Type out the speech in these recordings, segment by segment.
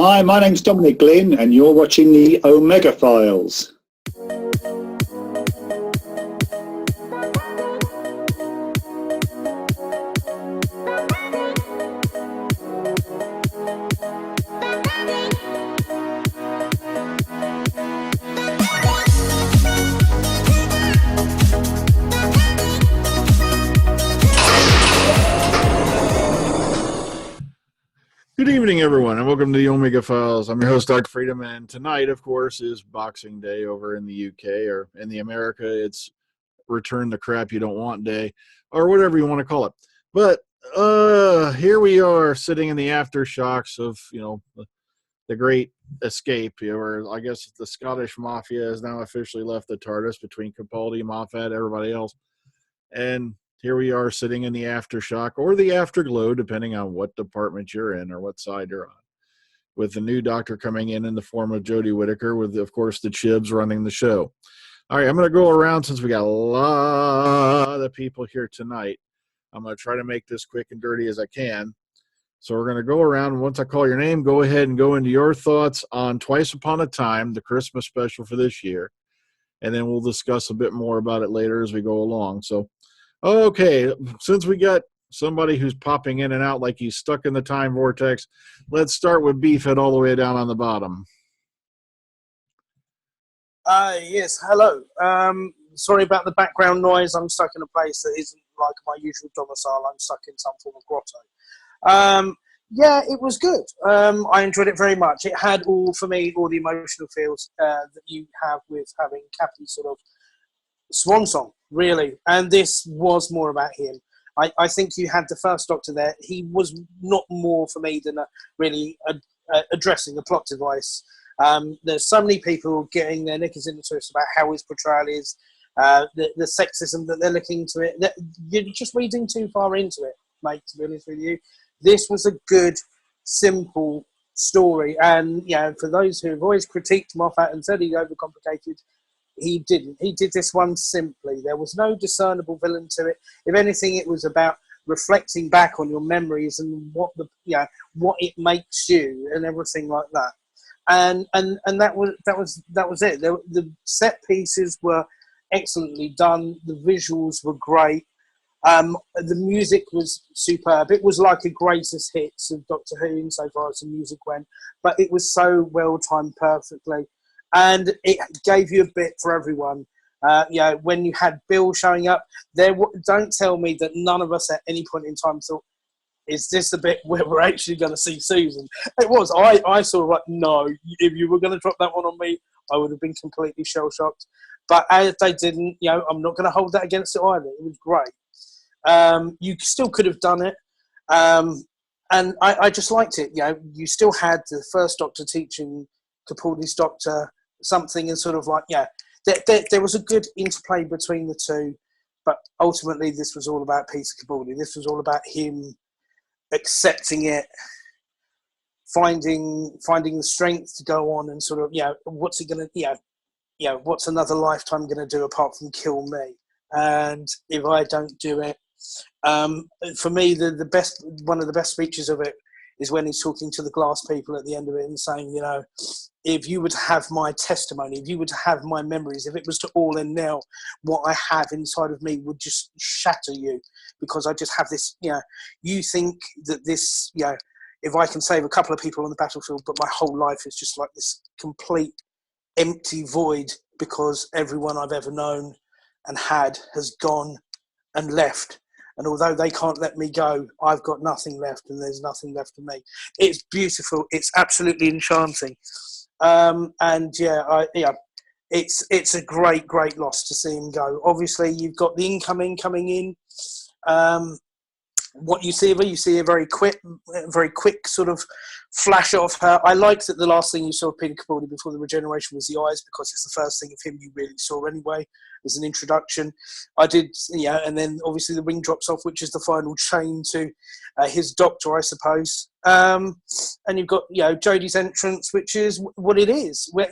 Hi, my name's Dominic Glynn, and you're watching the Omega Files. Good evening, everyone, and welcome to the Omega Files. I'm your host, Dr. Freedom, and tonight, of course, is Boxing Day over in the UK, or in the America, it's Return the Crap You Don't Want Day, or whatever you want to call it. But here we are, sitting in the aftershocks of, the great escape, where I guess the Scottish Mafia has now officially left the TARDIS between Capaldi, Moffat, everybody else, and here we are sitting in the aftershock or the afterglow, depending on what department you're in or what side you're on, with the new doctor coming in the form of Jodie Whittaker, with, of course, the Chibs running the show. All right, I'm going to go around since we got a lot of people here tonight. I'm going to try to make this quick and dirty as I can. So we're going to go around. Once I call your name, go ahead and go into your thoughts on Twice Upon a Time, the Christmas special for this year. And then we'll discuss a bit more about it later as we go along. So, okay, since we got somebody who's popping in and out like he's stuck in the time vortex, let's start with Beefhead all the way down on the bottom. Yes, hello. Sorry about the background noise. I'm stuck in a place that isn't like my usual domicile. I'm stuck in some form of grotto. Yeah, it was good. I enjoyed it very much. It had all the emotional feels that you have with having Capaldi's sort of swan song, really. And this was more about him. I think you had the first Doctor there. He was not more for me than really addressing a plot device. There's so many people getting their knickers in the twist about how his portrayal is, the sexism that they're looking to it. You're just reading too far into it, mate, to be honest with you. This was a good, simple story. And, for those who have always critiqued Moffat and said he overcomplicated, he didn't. He did this one simply. There was no discernible villain to it. If anything, it was about reflecting back on your memories and what it makes you and everything like that. And that was it. The set pieces were excellently done. The visuals were great. The music was superb. It was like a greatest hits of Doctor Who insofar as the music went, but it was so well timed perfectly, and it gave you a bit for everyone. When you had Bill showing up, don't tell me that none of us at any point in time thought, is this the bit where we're actually going to see Susan? It was. I saw like, no, if you were going to drop that one on me, I would have been completely shell-shocked. But as they didn't, I'm not going to hold that against it either. It was great. You still could have done it. And I just liked it. You still had the first Doctor teaching Capaldi's Doctor something, and sort of like, there was a good interplay between the two. But ultimately, this was all about Peter Capaldi. This was all about him accepting it, finding the strength to go on and sort of, what's it going to, what's another lifetime going to do apart from kill me? And if I don't do it, for me, one of the best speeches of it is when he's talking to the glass people at the end of it and saying, if you were to have my testimony, if you were to have my memories, if it was to all end now, what I have inside of me would just shatter you, because I just have this, you think that this, if I can save a couple of people on the battlefield, but my whole life is just like this complete empty void because everyone I've ever known and had has gone and left. And although they can't let me go, I've got nothing left, and there's nothing left of me. It's beautiful. It's absolutely enchanting. It's a great loss to see him go. Obviously, you've got the incoming coming in. What you see a very quick sort of flash of her. I liked that the last thing you saw of Peter Capaldi before the regeneration was the eyes, because it's the first thing of him you really saw anyway, as an introduction. I did, and then obviously the ring drops off, which is the final chain to his Doctor, I suppose. And you've got, Jodie's entrance, which is what it is. Where,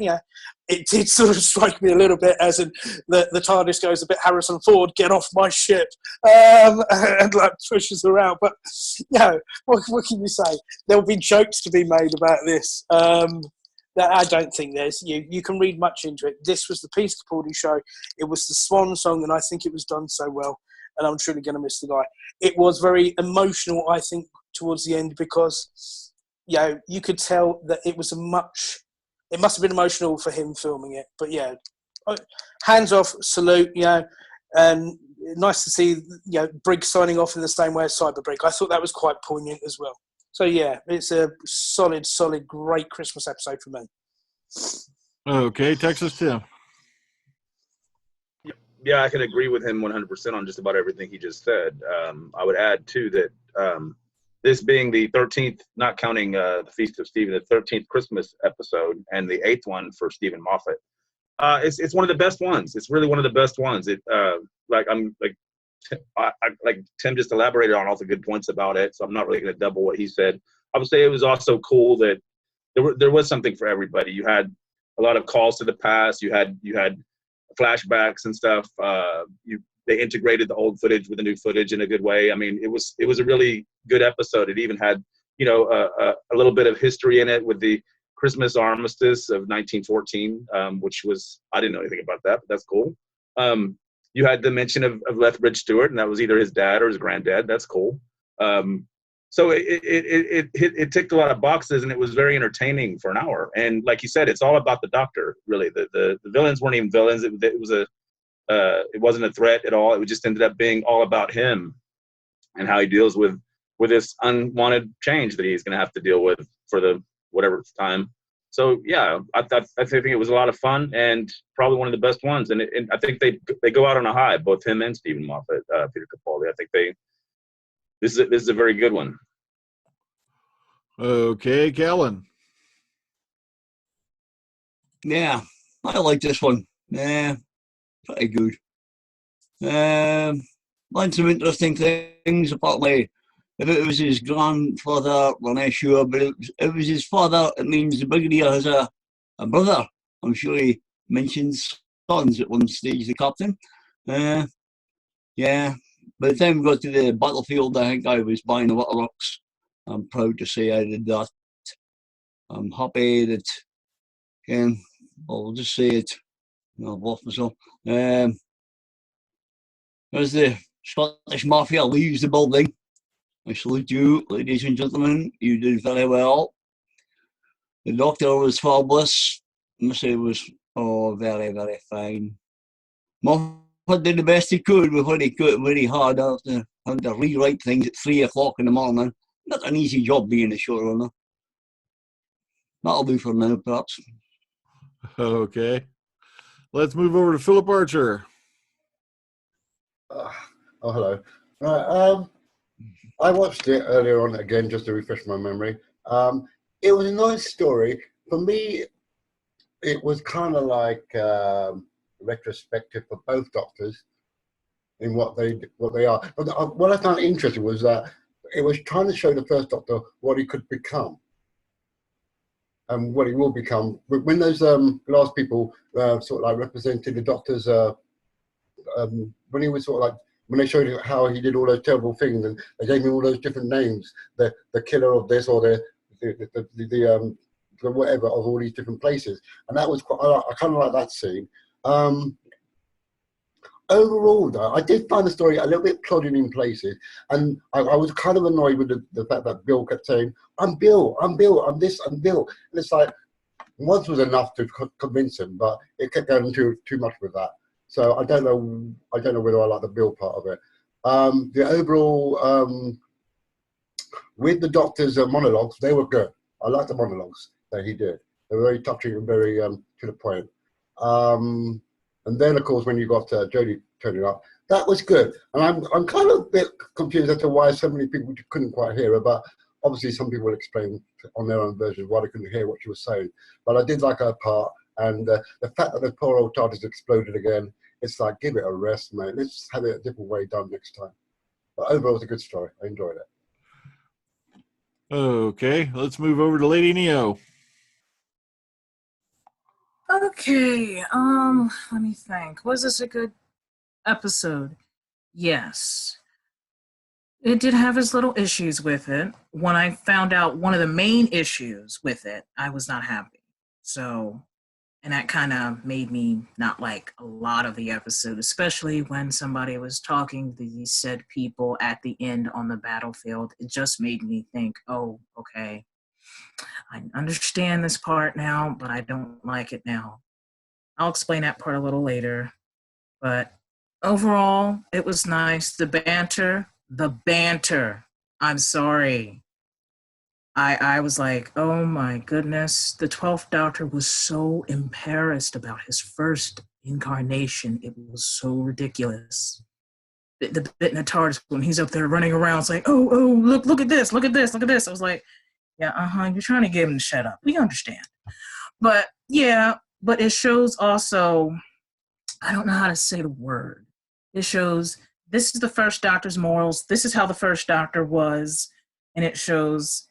it did sort of strike me a little bit as in the TARDIS goes a bit Harrison Ford, get off my ship, and like pushes her out. But what can you say? There'll be jokes to be made about this. That I don't think there's you can read much into it. This was the Peter Capaldi show. It was the swan song, and I think it was done so well. And I'm truly going to miss the guy. It was very emotional, I think, towards the end because, you could tell that it was it must have been emotional for him filming it. But hands off, salute, and nice to see, Briggs signing off in the same way as Cyberbrig. I thought that was quite poignant as well. So it's a solid, great Christmas episode for me. Okay, Texas Tim. Yeah, I can agree with him 100% on just about everything he just said. I would add, too, that this being the 13th, not counting the Feast of Stephen, the 13th Christmas episode and the 8th one for Stephen Moffat, it's one of the best ones. It's really one of the best ones. Like Tim just elaborated on all the good points about it, so I'm not really going to double what he said. I would say it was also cool that there was something for everybody. You had a lot of calls to the past. You had flashbacks and stuff. They integrated the old footage with the new footage in a good way. I mean, it was a really good episode. It even had a little bit of history in it with the Christmas armistice of 1914, which was, I didn't know anything about that, but that's cool. You had the mention of Lethbridge Stewart, and that was either his dad or his granddad. That's cool. So it ticked a lot of boxes, and it was very entertaining for an hour. And like you said, it's all about the Doctor, really. The villains weren't even villains. It wasn't a threat at all. It just ended up being all about him and how he deals with this unwanted change that he's going to have to deal with for the whatever time. So I think it was a lot of fun and probably one of the best ones. And I think they go out on a high, both him and Stephen Moffat, Peter Capaldi. I think this is a very good one. Okay, Kellen. Yeah, I like this one. Yeah, pretty good. Learned some interesting things. Apparently, if it was his grandfather, we're not sure, but it was his father. It means the Brigadier has a brother. I'm sure he mentions sons at one stage, the captain. Yeah, by the time we got to the battlefield, I think I was buying the waterworks. I'm proud to say I did that. I'm happy that, again, I'll just say it, I've lost myself. As the Scottish Mafia leaves the building, I salute you, ladies and gentlemen. You did very well. The Doctor was fabulous. I must say it was very, very fine. Moffat did the best he could with what he could, what he had after having to rewrite things at 3 o'clock in the morning. Not an easy job being a showrunner. That'll do for now, perhaps. Okay. Let's move over to Philip Archer. Hello. Right, I watched it earlier on again just to refresh my memory. It was a nice story. For me, it was kind of like retrospective for both Doctors in what they are. But what I found interesting was that it was trying to show the first Doctor what he could become and what he will become. When those last people sort of like represented the Doctor's, when he was sort of like, when they showed you how he did all those terrible things and they gave him all those different names, the killer of this or the whatever of all these different places, and that was quite. I kind of like that scene. Overall, though, I did find the story a little bit plodding in places, and I was kind of annoyed with the fact that Bill kept saying, "I'm Bill, I'm Bill, I'm this, I'm Bill," and it's like once was enough to convince him, but it kept going too much with that. So I don't know whether I like the Bill part of it. The overall with the Doctor's monologues, they were good. I liked the monologues that he did. They were very touching and very to the point. And then, of course, when you got Jodie turning up, that was good. And I'm kind of a bit confused as to why so many people couldn't quite hear her, but obviously some people will explain on their own versions why they couldn't hear what she was saying. But I did like her part, and the fact that the poor old TARDIS exploded again, it's like, give it a rest, mate. Let's have it a different way done next time. But overall, it's a good story. I enjoyed it. Okay, let's move over to Lady Neo. Okay, let me think. Was this a good episode? Yes. It did have its little issues with it. When I found out one of the main issues with it, I was not happy. So, and that kind of made me not like a lot of the episode, especially when somebody was talking to these said people at the end on the battlefield. It just made me think, oh, okay, I understand this part now, but I don't like it now. I'll explain that part a little later. But overall, it was nice. The banter. I'm sorry. I was like, oh my goodness. The 12th Doctor was so embarrassed about his first incarnation. It was so ridiculous. The bit in the TARDIS when he's up there running around saying, oh, look at this, look at this, look at this. I was like, yeah, you're trying to get him to shut up. We understand. But yeah, but it shows also, I don't know how to say the word. It shows this is the first Doctor's morals. This is how the first Doctor was. And it shows,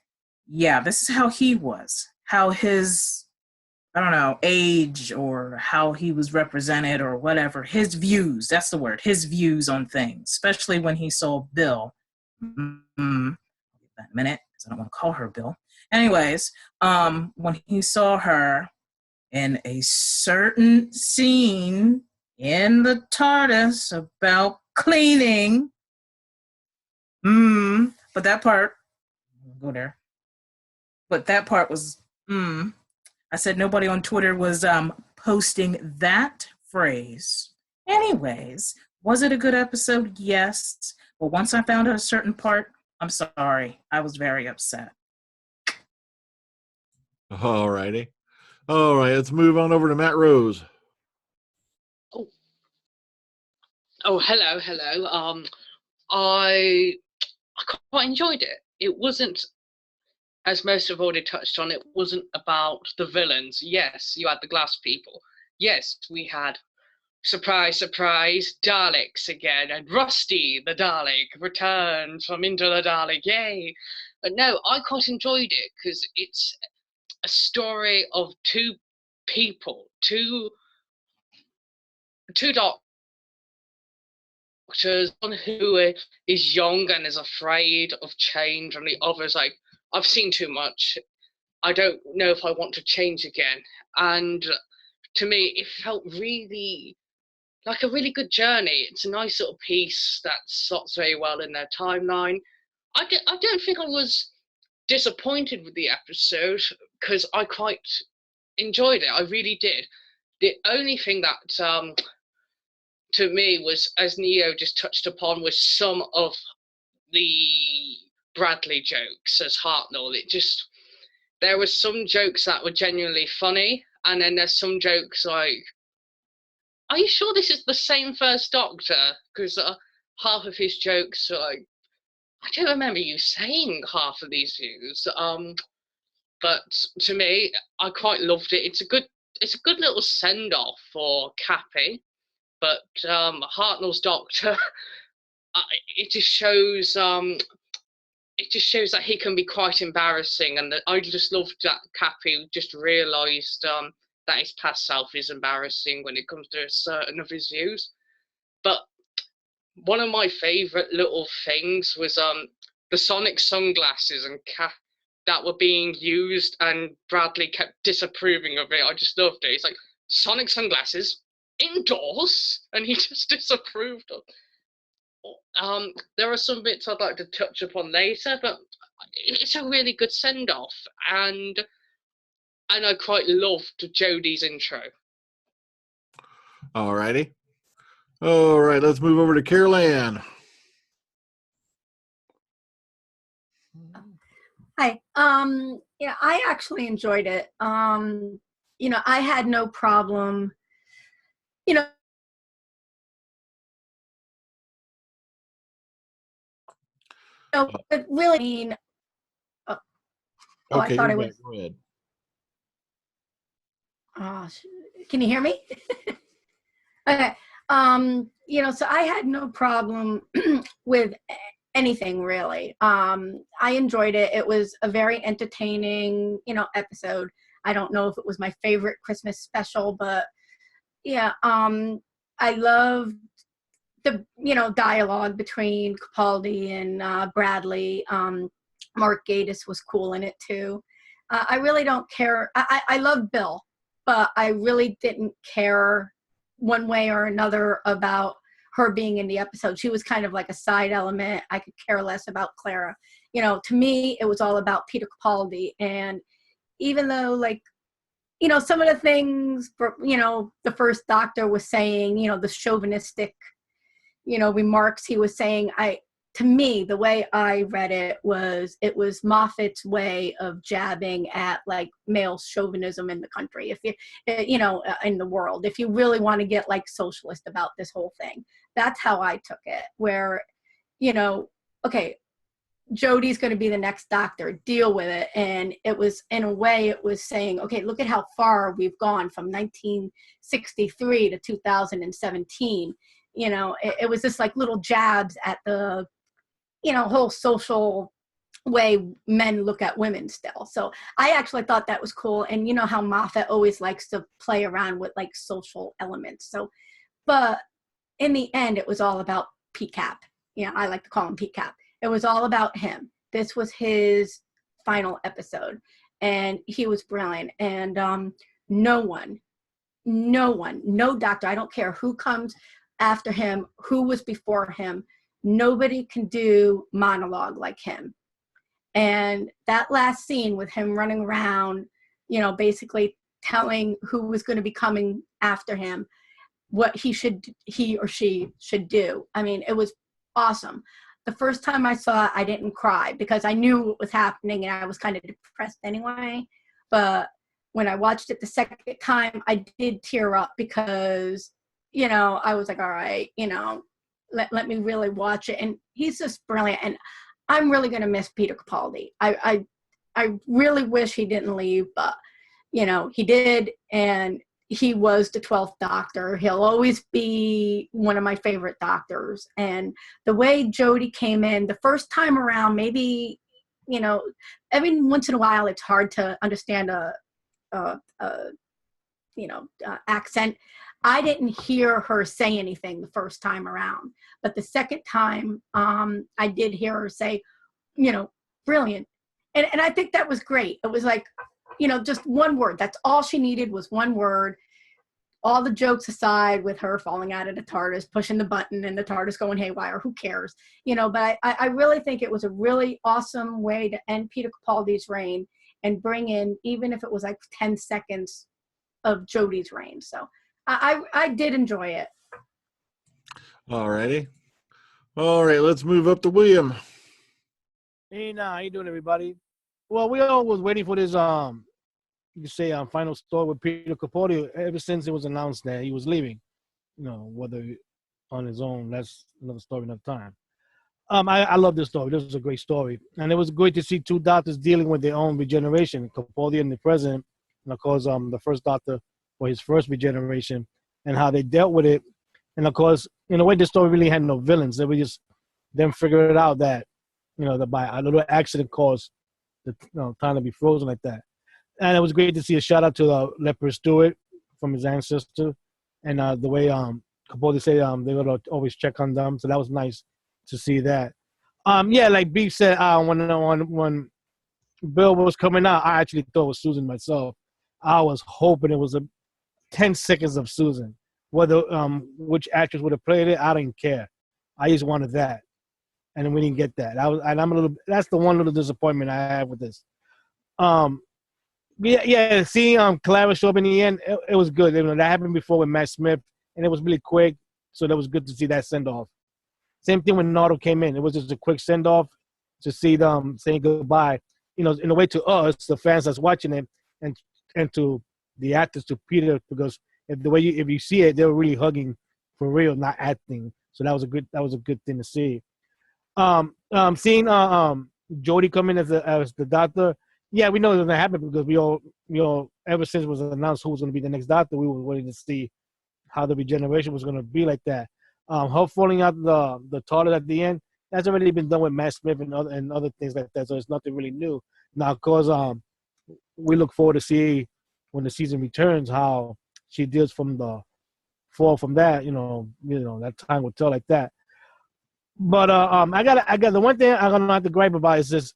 yeah, this is how he was. How his, I don't know, age or how he was represented or whatever. His views, that's the word, his views on things. Especially when he saw Bill. I'll give that a minute because I don't want to call her Bill. Anyways, when he saw her in a certain scene in the TARDIS about cleaning. But that part, go there. But that part was, I said nobody on Twitter was posting that phrase. Anyways, was it a good episode? Yes. But once I found out a certain part, I'm sorry. I was very upset. All righty. All right, let's move on over to Matt Rose. Oh, hello. I quite enjoyed it. It wasn't, as most have already touched on, it wasn't about the villains. Yes, you had the glass people. Yes, we had, surprise, Daleks again, and Rusty the Dalek returned from Into the Dalek, yay. But no, I quite enjoyed it because it's a story of two people, two doctors, one who is young and is afraid of change, and the other's like, I've seen too much. I don't know if I want to change again. And to me, it felt really like a really good journey. It's a nice little piece that slots very well in their timeline. I don't think I was disappointed with the episode because I quite enjoyed it. I really did. The only thing that to me was, as Neo just touched upon, was some of the Bradley jokes as Hartnell. There was some jokes that were genuinely funny, and then there's some jokes like, are you sure this is the same First Doctor? Because half of his jokes are like, I don't remember you saying half of these views. But to me, I quite loved it. It's a good little send off for Cappy. But Hartnell's Doctor, it just shows that he can be quite embarrassing, and that I just loved that Cappy just realised that his past self is embarrassing when it comes to certain of his views. But one of my favourite little things was the sonic sunglasses and that were being used, and Bradley kept disapproving of it. I just loved it. It's like, sonic sunglasses indoors, and he just disapproved of. There are some bits I'd like to touch upon later, but it's a really good send off, and I quite loved Jodie's intro. All righty. All right, let's move over to Carol Ann. Hi. Yeah, I actually enjoyed it. I had no problem, but really, Okay, I thought you're I back. was. Go ahead. Can you hear me? Okay. So I had no problem with anything really. I enjoyed it. It was a very entertaining, episode. I don't know if it was my favorite Christmas special, but yeah, I loved the dialogue between Capaldi and Bradley. Mark Gatiss was cool in it too. I really don't care. I love Bill, but I really didn't care one way or another about her being in the episode. She was kind of like a side element. I could care less about Clara. To me, it was all about Peter Capaldi. And even though, like, some of the things, the first Doctor was saying, the chauvinistic, remarks he was saying, to me, the way I read it was Moffat's way of jabbing at like male chauvinism in the country. If you, in the world, if you really want to get like socialist about this whole thing, that's how I took it. Where, okay, Jodie's going to be the next Doctor, deal with it. And it was, in a way, it was saying, okay, look at how far we've gone from 1963 to 2017. It was just like little jabs at the, whole social way men look at women still. So I actually thought that was cool. And how Moffat always likes to play around with like social elements. So, but in the end, it was all about PCAP. I like to call him PCAP. It was all about him. This was his final episode and he was brilliant. And no Doctor, I don't care who comes after him, who was before him, nobody can do monologue like him. And that last scene with him running around, basically telling who was going to be coming after him, what he or she should do. I mean, it was awesome. The first time I saw it, I didn't cry because I knew what was happening and I was kind of depressed anyway. But when I watched it the second time, I did tear up because, I was like, all right, let me really watch it. And he's just brilliant. And I'm really going to miss Peter Capaldi. I really wish he didn't leave, but, he did. And he was the 12th Doctor. He'll always be one of my favorite Doctors. And the way Jodie came in the first time around, maybe, every once in a while, it's hard to understand accent. I didn't hear her say anything the first time around, but the second time I did hear her say, brilliant. And I think that was great. It was like, just one word. That's all she needed was one word. All the jokes aside with her falling out of the TARDIS, pushing the button and the TARDIS going haywire, who cares? But I really think it was a really awesome way to end Peter Capaldi's reign and bring in, even if it was like 10 seconds of Jodie's reign. So I did enjoy it. All righty. All right, let's move up to William. Hey, how you doing, everybody? Well, we all was waiting for this, you could say, final story with Peter Capaldi ever since it was announced that he was leaving. Whether on his own, that's another story, another time. I love this story. This was a great story. And it was great to see two Doctors dealing with their own regeneration, Capaldi and the present, and of course, the first Doctor for his first regeneration, and how they dealt with it. And of course, in a way, this story really had no villains. They were just them figuring out that, that by a little accident caused the time to be frozen like that. And it was great to see a shout out to Leopard Stewart from his ancestor, and the way Capaldi said they would always check on them. So that was nice to see that. Yeah, like Beef said, when Bill was coming out, I actually thought it was Susan myself. I was hoping it was 10 seconds of Susan. Whether which actress would have played it, I didn't care. I just wanted that, and we didn't get that. That's the one little disappointment I have with this. Yeah. Seeing Clara show up in the end, it was good. That happened before with Matt Smith, and it was really quick. So that was good to see that send off. Same thing when Nardo came in. It was just a quick send off to see them saying goodbye. In a way to us, the fans that's watching it, and to the actors, to Peter, because if you see it, they were really hugging for real, not acting. So that was a good thing to see. Seeing Jodie come in as the Doctor, yeah, we know it was gonna happen because we all ever since it was announced who was gonna be the next Doctor, we were waiting to see how the regeneration was gonna be like that. Her falling out the TARDIS at the end, That's already been done with Matt Smith and other things like that. So it's nothing really new. Now, of course, we look forward to see when the season returns how she deals from the fall from that. That time will tell like that. But I got the one thing I'm gonna have to gripe about is just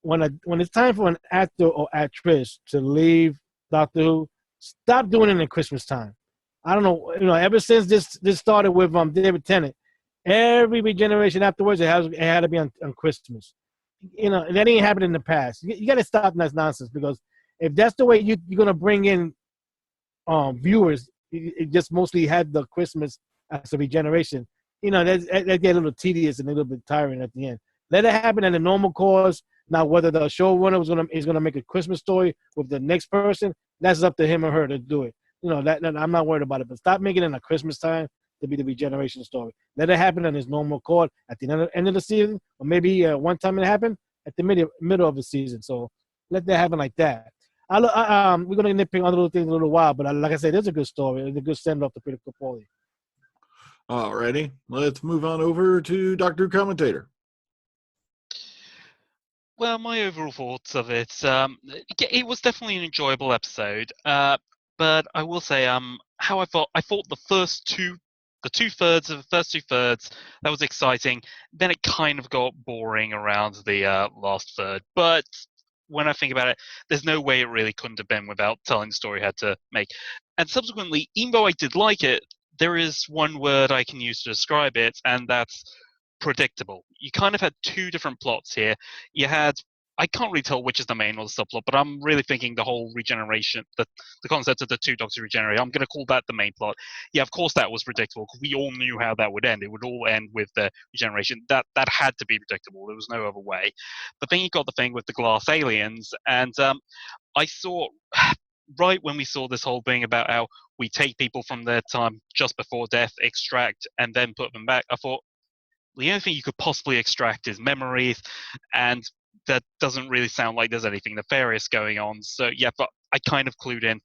when it's time for an actor or actress to leave Doctor Who, stop doing it in Christmas time. I don't know, ever since this started with David Tennant, every regeneration afterwards it had to be on Christmas. That ain't happened in the past. You got to stop that nonsense, because if that's the way you're gonna bring in viewers, it just mostly had the Christmas as a regeneration. That get a little tedious and a little bit tiring at the end. Let it happen in a normal course. Now, whether the showrunner is gonna make a Christmas story with the next person, that's up to him or her to do it. That I'm not worried about it. But stop making it in a Christmas time to be the regeneration story. Let it happen on his normal course at the end of the season, or maybe one time it happened at the middle of the season. So let that happen like that. We're gonna nitpick on little things a little while, but like I said, there's a good story. It's a good send off to Peter Capaldi. Alrighty, let's move on over to Doctor Who Commentator. Well, my overall thoughts of it, it was definitely an enjoyable episode. But I will say, how I thought the first two thirds, that was exciting. Then it kind of got boring around the last third. But when I think about it, there's no way it really couldn't have been without telling the story it had to make. And subsequently, even though I did like it, there is one word I can use to describe it, and that's predictable. You kind of had two different plots here. You had, I can't really tell which is the main or the subplot, but I'm really thinking the whole regeneration, the concept of the two doctors regenerate. I'm going to call that the main plot. Yeah, of course that was predictable, because we all knew how that would end. It would all end with the regeneration. That had to be predictable. There was no other way. But then you got the thing with the glass aliens, and I thought, right when we saw this whole thing about how we take people from their time just before death, extract, and then put them back, I thought, the only thing you could possibly extract is memories, and that doesn't really sound like there's anything nefarious going on. So yeah, but I kind of clued in.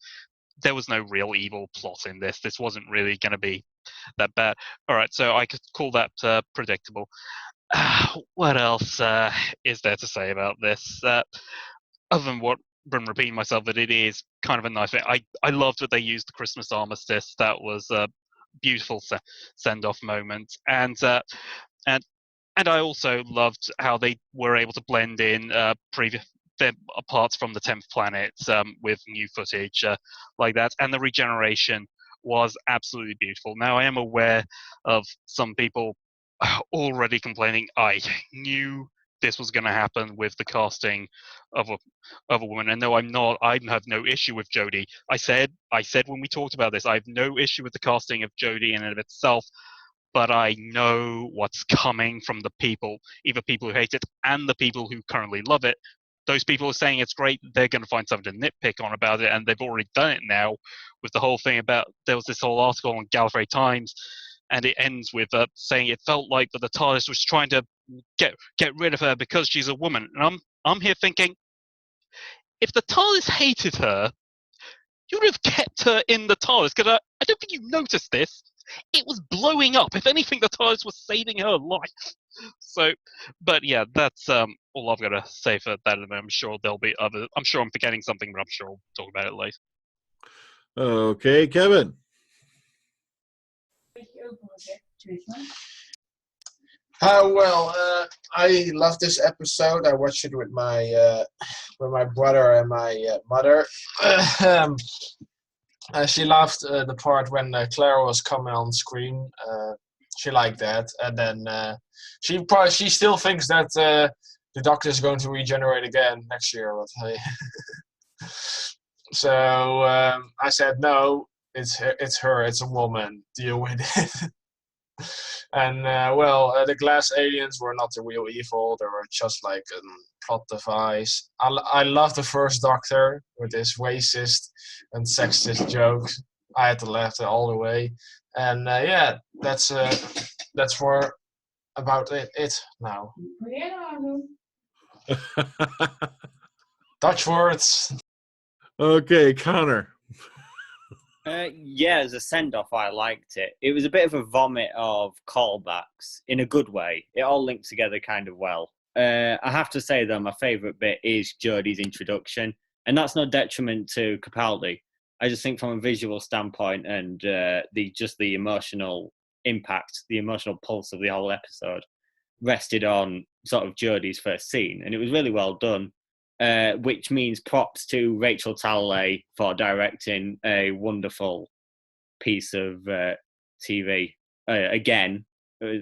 There was no real evil plot in this. This wasn't really going to be that bad. All right, so I could call that predictable. What else is there to say about this? Other than what from repeating myself, that it is kind of a nice thing. I loved that they used the Christmas armistice. That was a beautiful send-off moment, and I also loved how they were able to blend in previous parts from the 10th planet with new footage like that, and the regeneration was absolutely beautiful. Now, I am aware of some people already complaining. I knew this was going to happen with the casting of a woman, and no, I'm not. I have no issue with Jodie. I said when we talked about this, I have no issue with the casting of Jodie in and of itself, but I know what's coming from the people, either people who hate it and the people who currently love it. Those people are saying it's great. They're going to find something to nitpick on about it, and they've already done it now with the whole thing about, there was this whole article on Gallifrey Times, and it ends with saying it felt like that the TARDIS was trying to get rid of her because she's a woman. And I'm here thinking, if the TARDIS hated her, you would have kept her in the TARDIS, because I don't think you noticed this. It was blowing up. If anything, the TARDIS was saving her life. So, but yeah, that's all I've got to say for that. And I'm sure there'll be other. I'm sure I'm forgetting something, but I'm sure I'll talk about it later. Okay, Kevin. I love this episode. I watched it with my brother and my mother. She loved the part when Clara was coming on screen. She liked that, and then she still thinks that the Doctor is going to regenerate again next year. So I said no. It's her. It's a woman. Deal with it. And the glass aliens were not the real evil. They were just like a plot device. I love the first Doctor with his racist and sexist jokes. I had to laugh all the way. And that's for about it now. Dutch words. Okay, Connor. Yeah, as a send-off, I liked it. It was a bit of a vomit of callbacks in a good way. It all linked together kind of well. I have to say, though, my favourite bit is Jodie's introduction, and that's no detriment to Capaldi. I just think from a visual standpoint and the emotional impact, the emotional pulse of the whole episode rested on sort of Jodie's first scene, and it was really well done. Which means props to Rachel Talalay for directing a wonderful piece of TV. Again, I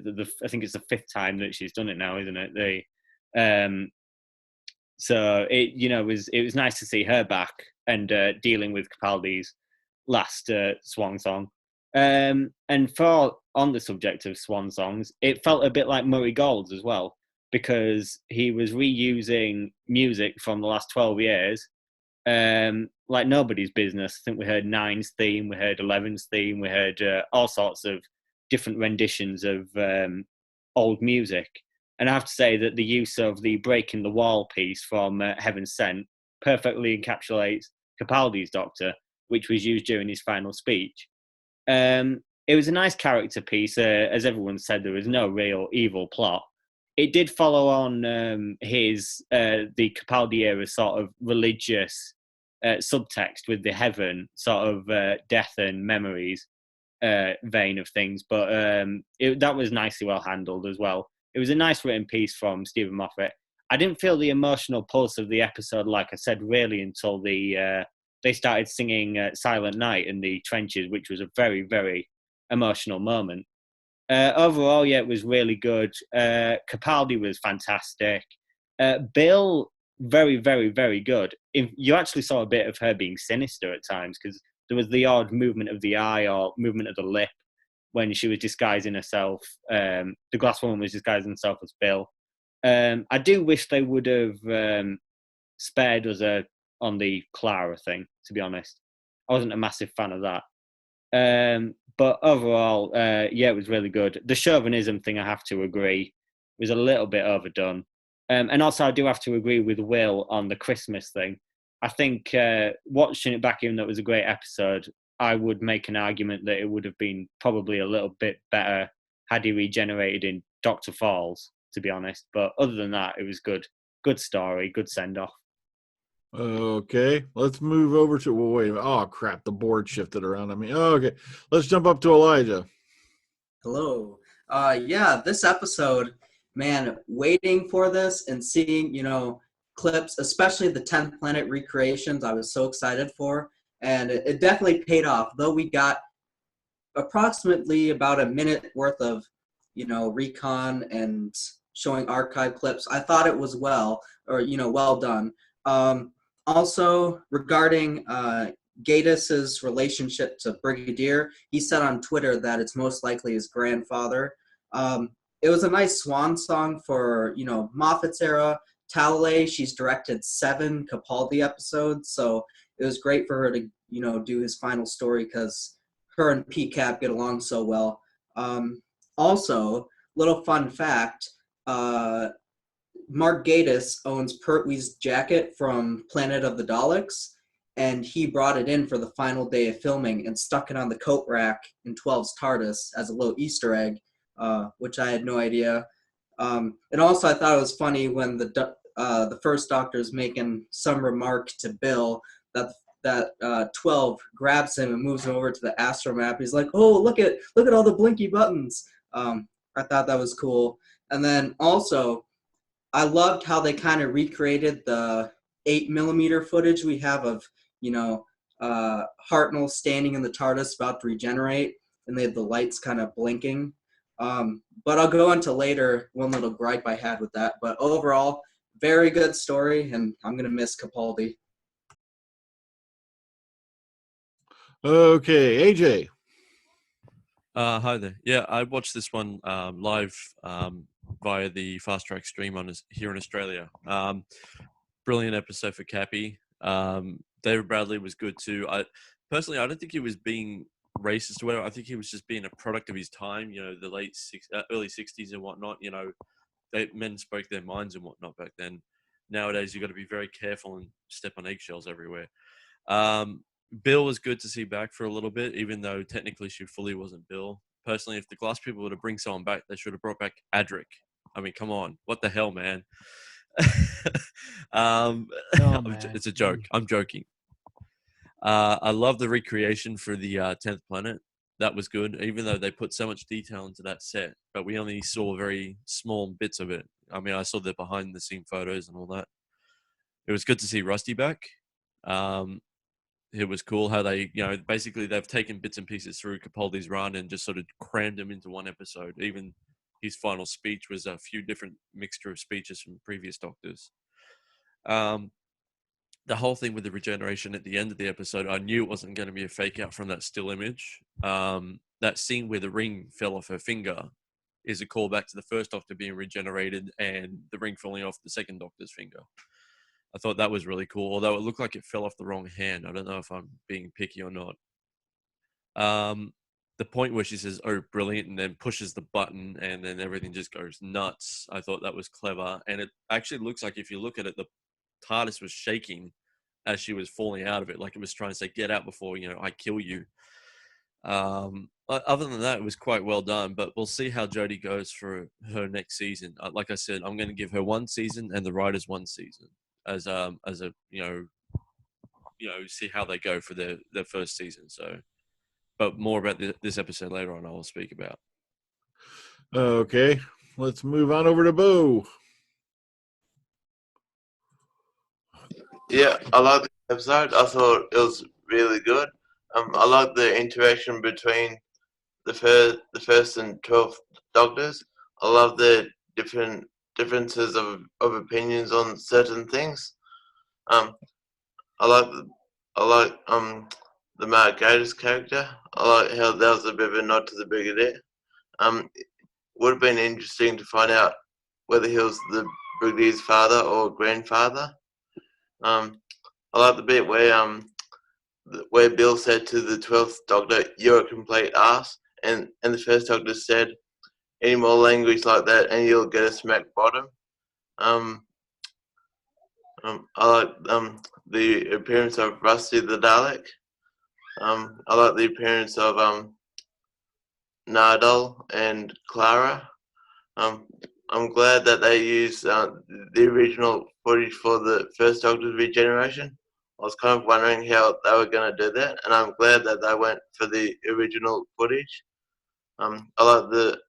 think it's the 5th time that she's done it now, isn't it? So it was nice to see her back and dealing with Capaldi's last swan song. And on the subject of swan songs, it felt a bit like Murray Gold's as well, because he was reusing music from the last 12 years, like nobody's business. I think we heard 9's theme, we heard 11's theme, we heard all sorts of different renditions of old music. And I have to say that the use of the Breaking the Wall piece from Heaven Sent perfectly encapsulates Capaldi's Doctor, which was used during his final speech. It was a nice character piece. As everyone said, there was no real evil plot. It did follow on the Capaldi era sort of religious subtext with the heaven sort of death and memories vein of things, but that was nicely well handled as well. It was a nice written piece from Stephen Moffat. I didn't feel the emotional pulse of the episode, like I said, really until they started singing Silent Night in the trenches, which was a very, very emotional moment. Overall, yeah, it was really good. Capaldi was fantastic. Bill, very, very, very good. You actually saw a bit of her being sinister at times, because there was the odd movement of the eye or movement of the lip when she was disguising herself. The glass woman was disguising herself as Bill. I do wish they would have spared us on the Clara thing, to be honest. I wasn't a massive fan of that. But overall, yeah, it was really good. The chauvinism thing, I have to agree, was a little bit overdone. And also, I do have to agree with Will on the Christmas thing. I think watching it back, even though it was a great episode, I would make an argument that it would have been probably a little bit better had he regenerated in Dr. Falls, to be honest. But other than that, it was good. Good story, good send-off. Okay, let's move over to, well, wait a minute. Oh, crap, the board shifted around on me. Oh, okay, let's jump up to Elijah. Hello. Yeah, this episode, man, waiting for this and seeing, clips, especially the 10th Planet recreations, I was so excited for. And it definitely paid off, though we got approximately about a minute worth of, recon and showing archive clips. I thought it was well done. Also, regarding Gaddis's relationship to Brigadier, he said on Twitter that it's most likely his grandfather. It was a nice swan song for, Moffat's era. Talalay, she's directed 7 Capaldi episodes, so it was great for her to, do his final story because her and PCAP get along so well. Also, little fun fact, Mark Gatiss owns Pertwee's jacket from Planet of the Daleks, and he brought it in for the final day of filming and stuck it on the coat rack in 12's TARDIS as a little Easter egg, which I had no idea. And also, I thought it was funny when the first Doctor's making some remark to Bill that 12 grabs him and moves him over to the astromap. He's like, "Oh, look at all the blinky buttons." I thought that was cool. And then also, I loved how they kind of recreated the 8mm footage we have of, Hartnell standing in the TARDIS about to regenerate, and they had the lights kind of blinking. But I'll go into later one little gripe I had with that. But overall, very good story, and I'm going to miss Capaldi. Okay, AJ. Hi there. Yeah, I watched this one live via the Fast Track stream here in Australia. Brilliant episode for Cappy. David Bradley was good too. I don't think he was being racist or whatever. I think he was just being a product of his time. The early '60s and whatnot. Men spoke their minds and whatnot back then. Nowadays, you've got to be very careful and step on eggshells everywhere. Bill was good to see back for a little bit, even though technically she fully wasn't Bill. Personally, if the Glass people were to bring someone back, they should have brought back Adric. I mean, come on, what the hell, man? Oh, man. It's a joke. I'm joking. I love the recreation for the 10th planet. That was good, even though they put so much detail into that set, but we only saw very small bits of it. I mean, I saw the behind the scene photos and all that. It was good to see Rusty back. It was cool how they, basically they've taken bits and pieces through Capaldi's run and just sort of crammed them into one episode. Even his final speech was a few different mixture of speeches from previous Doctors. The whole thing with the regeneration at the end of the episode, I knew it wasn't going to be a fake out from that still image. That scene where the ring fell off her finger is a callback to the first Doctor being regenerated and the ring falling off the second Doctor's finger. I thought that was really cool, although it looked like it fell off the wrong hand. I don't know if I'm being picky or not. The point where she says, "Oh, brilliant," and then pushes the button and then everything just goes nuts. I thought that was clever. And it actually looks like, if you look at it, the TARDIS was shaking as she was falling out of it, like it was trying to say, "Get out before, I kill you." Other than that, it was quite well done, but we'll see how Jodie goes for her next season. Like I said, I'm going to give her one season and the writers one season as a see how they go for their first season. So, but more about this episode later on, I will speak about. Okay, let's move on over to Bo. Yeah, I like the episode. I thought it was really good. I like the interaction between the first and 12th Doctors. I love the differences of opinions on certain things. I like the Mark Gatiss character. I like how that was a bit of a nod to the Brigadier. Would have been interesting to find out whether he was the Brigadier's father or grandfather. I like the bit where Bill said to the 12th Doctor, "You're a complete ass," and the first Doctor said, "Any more language like that and you'll get a smack bottom." I like the appearance of Rusty the Dalek. I like the appearance of Nardole and Clara. I'm glad that they used the original footage for the first Doctor's regeneration. I was kind of wondering how they were going to do that, and I'm glad that they went for the original footage. I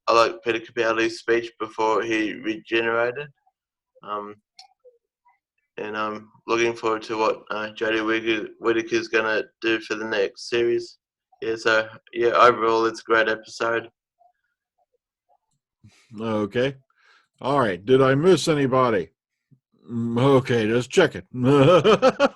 like Peter Capaldi's speech before he regenerated, and I'm looking forward to what Jodie Whittaker's going to do for the next series. Overall it's a great episode. Okay. All right. Did I miss anybody? Okay, just checking. A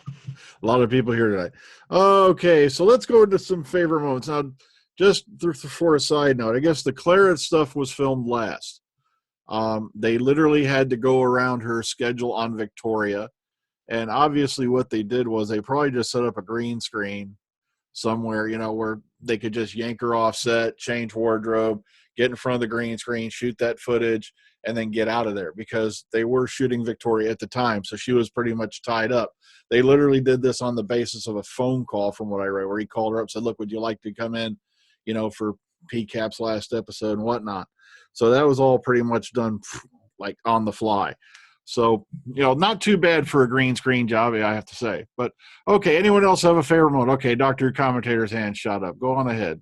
lot of people here tonight. Okay, so let's go into some favorite moments. Now, just for a side note, I guess the Claret stuff was filmed last. They literally had to go around her schedule on Victoria. And obviously what they did was they probably just set up a green screen somewhere, where they could just yank her off set, change wardrobe, get in front of the green screen, shoot that footage, and then get out of there, because they were shooting Victoria at the time. So she was pretty much tied up. They literally did this on the basis of a phone call, from what I read, where he called her up, said, "Look, would you like to come in, for PCAP's last episode and whatnot." So that was all pretty much done like on the fly. So, not too bad for a green screen job, I have to say. But, okay, anyone else have a favorite moment? Okay, Dr. Commentator's hand shot up. Go on ahead.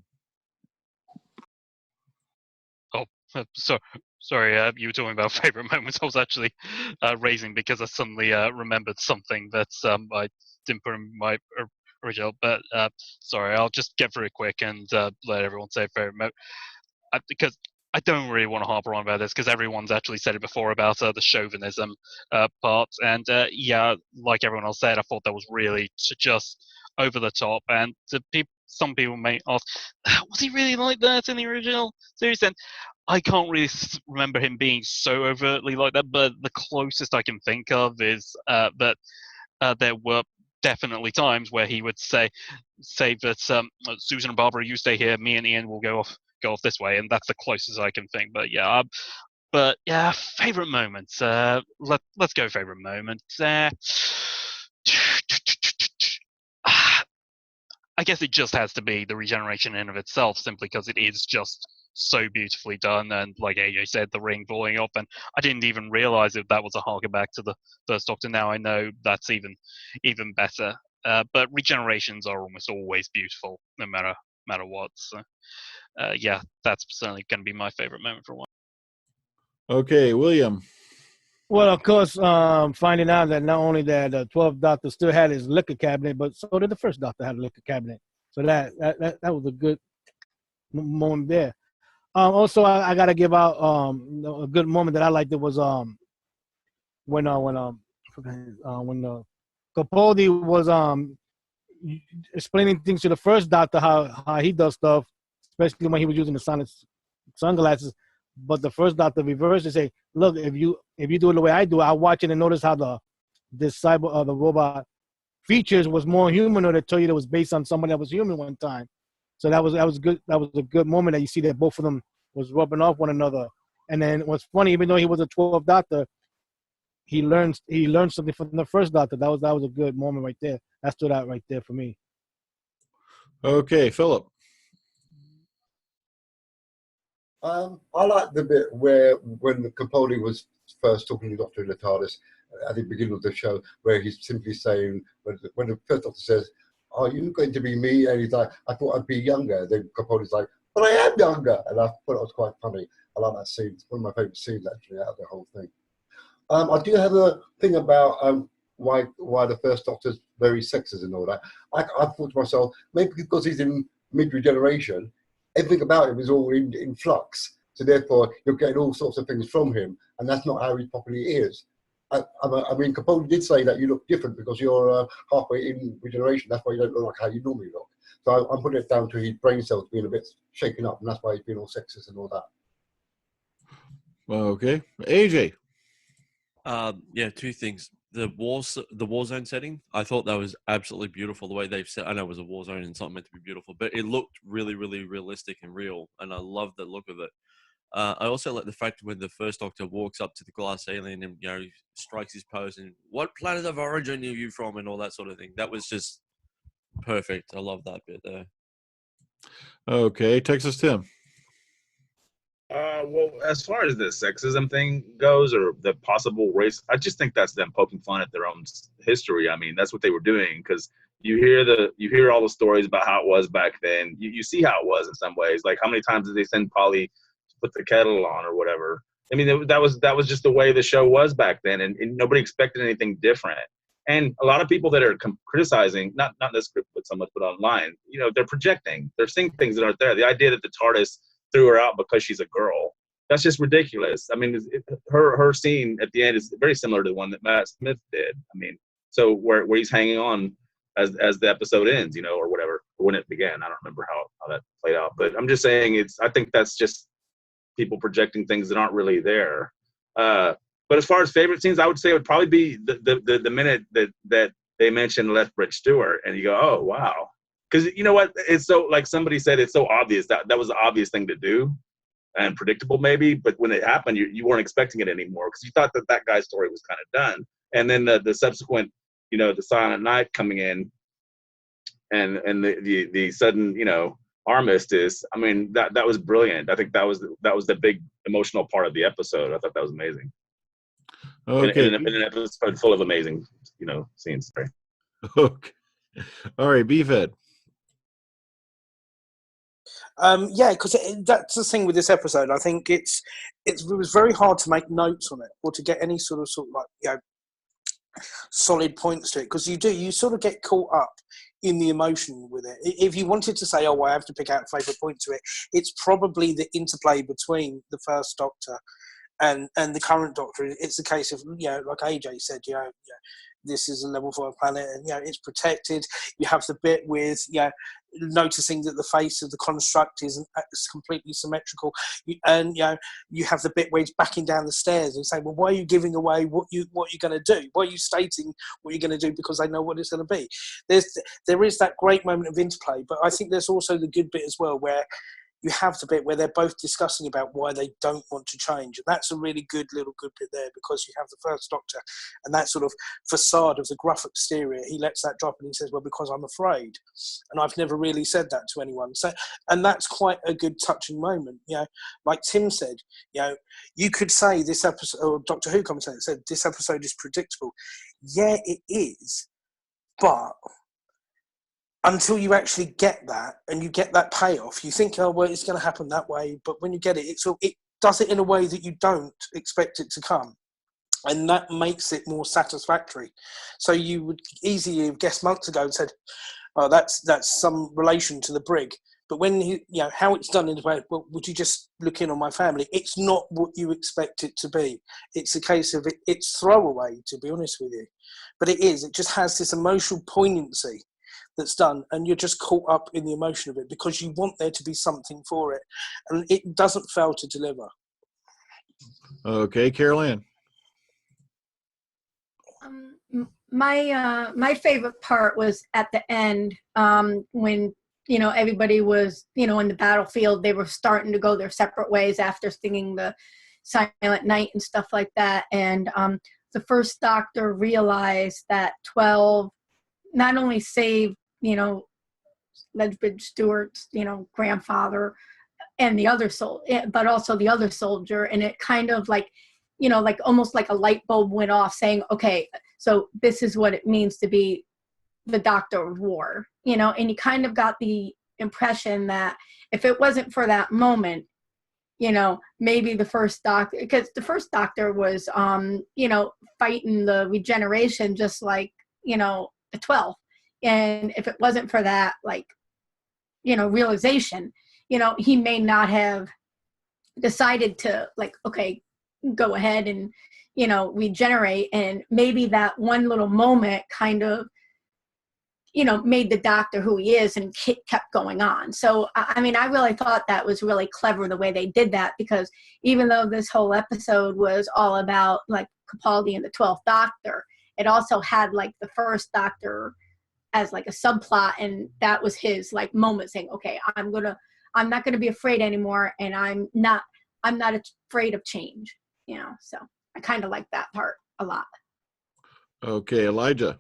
Oh, sorry. You were talking about favorite moments. I was actually raising because I suddenly remembered something that I didn't put in my original. But sorry, I'll just get through it quick and let everyone say favorite moment. Because I don't really want to harp on about this, because everyone's actually said it before about the chauvinism part. And like everyone else said, I thought that was really just over the top. And some people may ask, was he really like that in the original series? And I can't really remember him being so overtly like that, but the closest I can think of is that there were definitely times where he would say that Susan and Barbara, you stay here, me and Ian will go off this way, and that's the closest I can think. But favorite moments. Let's go favorite moments. I guess it just has to be the regeneration in of itself, simply because it is just so beautifully done. And like AJ said, the ring blowing up, and I didn't even realize if that was a harken back to the first Doctor. Now I know that's even better. But regenerations are almost always beautiful, no matter what. So yeah, that's certainly going to be my favorite moment for one. Okay, William. Well, of course, finding out that not only that the 12th Doctor still had his liquor cabinet, but so did the first Doctor have a liquor cabinet. So that was a good moment there. Also, I gotta give out a good moment that I liked. It was when Capaldi was explaining things to the first Doctor how he does stuff, especially when he was using the sonic sunglasses. But the first Doctor reversed and say, "Look, if you do it the way I do, I watch it and notice how the robot features was more human, or to tell you that was based on somebody that was human one time." So that was good. That was a good moment that you see that both of them was rubbing off one another. And then what's funny, even though he was a 12th Doctor, he learned something from the first Doctor. That was a good moment right there. That stood out right there for me. Okay, Philip. I like the bit where when Capaldi was first talking to the Doctor in the TARDIS at the beginning of the show, where he's simply saying, when the first Doctor says, "Are you going to be me?" and he's like, "I thought I'd be younger." Then Capaldi's like, "But I am younger," and I thought it was quite funny. I like that scene. It's one of my favourite scenes actually out of the whole thing. I do have a thing about why the first Doctor's very sexist and all that. I thought to myself, maybe because he's in mid-regeneration, everything about him is all in flux. So therefore, you're getting all sorts of things from him, and that's not how he properly is. I mean, Capaldi did say that you look different because you're halfway in regeneration. That's why you don't look like how you normally look. So I'm putting it down to his brain cells being a bit shaken up, and that's why he's being all sexist and all that. Okay, AJ. Yeah, two things. The war zone setting, I thought that was absolutely beautiful. The way they've set, I know it was a war zone and it's not meant to be beautiful, but it looked really, really realistic and real, and I love the look of it. I also like the fact when the first Doctor walks up to the glass alien and strikes his pose and what planet of origin are you from and all that sort of thing. That was just perfect. I love that bit there. Okay, Texas Tim. Well, as far as the sexism thing goes, or the possible race, I just think that's them poking fun at their own history. I mean, that's what they were doing, because you hear all the stories about how it was back then. You see how it was in some ways. Like, how many times did they send Polly to put the kettle on or whatever? I mean, that was just the way the show was back then, and nobody expected anything different. And a lot of people that are criticizing, not in this script, but so much, but online, they're projecting. They're seeing things that aren't there. The idea that the TARDIS threw her out because she's a girl, that's just ridiculous. I mean, her scene at the end is very similar to the one that Matt Smith did. I mean, so where he's hanging on as the episode ends, or whatever, or when it began. I don't remember how that played out, but I'm just saying I think that's just people projecting things that aren't really there. But as far as favorite scenes, I would say it would probably be the minute that they mentioned Lethbridge Stewart, and you go, oh wow. Because you know what? It's so, like somebody said, it's so obvious that was the obvious thing to do and predictable maybe. But when it happened, you weren't expecting it anymore because you thought that guy's story was kind of done. And then the subsequent, the Silent Night coming in and the sudden, armistice. I mean, that was brilliant. I think that was the big emotional part of the episode. I thought that was amazing. Okay. In an episode full of amazing, scenes. Sorry. Okay. All right, B-Fed. Yeah, because that's the thing with this episode. I think it was very hard to make notes on it or to get any sort of like solid points to it, because you sort of get caught up in the emotion with it. If you wanted to say, I have to pick out a favourite point to it, it's probably the interplay between the first Doctor and the current Doctor. It's a case of like AJ said, this is a level 5 planet, and it's protected. You have the bit with noticing that the face of the construct is completely symmetrical, and you have the bit where he's backing down the stairs and saying, well, why are you giving away what you're going to do? Why are you stating what you're going to do? Because they know what it's going to be. There is that great moment of interplay, but I think there's also the good bit as well where you have the bit where they're both discussing about why they don't want to change. And that's a really good little good bit there, because you have the First Doctor and that sort of facade of the gruff exterior. He lets that drop and he says, well, because I'm afraid. And I've never really said that to anyone. So, and that's quite a good touching moment. You know, like Tim said, you know, you could say this episode, or Doctor Who commentator said, this episode is predictable. Yeah, it is. But until you actually get that and you get that payoff, you think, oh, well, it's going to happen that way. But when you get it, it does it in a way that you don't expect it to come. And that makes it more satisfactory. So you would easily have guessed months ago and said, oh, that's some relation to the brig. But when you know how it's done in the way, well, would you just look in on my family? It's not what you expect it to be. It's a case of it's throwaway, to be honest with you. But it is. It just has this emotional poignancy that's done, and you're just caught up in the emotion of it because you want there to be something for it, and it doesn't fail to deliver. Okay, Carol Ann. My favorite part was at the end, when, you know, everybody was, you know, in the battlefield. They were starting to go their separate ways after singing the Silent Night and stuff like that. And the First Doctor realized that 12 not only saved, you know, Ledbridge Stewart's, you know, grandfather and the other but also the other soldier. And it kind of like, you know, like almost like a light bulb went off saying, okay, so this is what it means to be the Doctor of War, you know. And you kind of got the impression that if it wasn't for that moment, you know, maybe the First Doctor, because the First Doctor was, you know, fighting the regeneration just like, you know, the 12th. And if it wasn't for that, like, you know, realization, you know, he may not have decided to, like, okay, go ahead and, you know, regenerate. And maybe that one little moment kind of, you know, made the Doctor who he is and kept going on. So, I mean, I really thought that was really clever the way they did that, because even though this whole episode was all about like Capaldi and the 12th Doctor, it also had like the First Doctor as like a subplot, and that was his like moment saying, okay, I'm not gonna be afraid anymore, and I'm not afraid of change, you know. So I kind of like that part a lot. Okay, Elijah.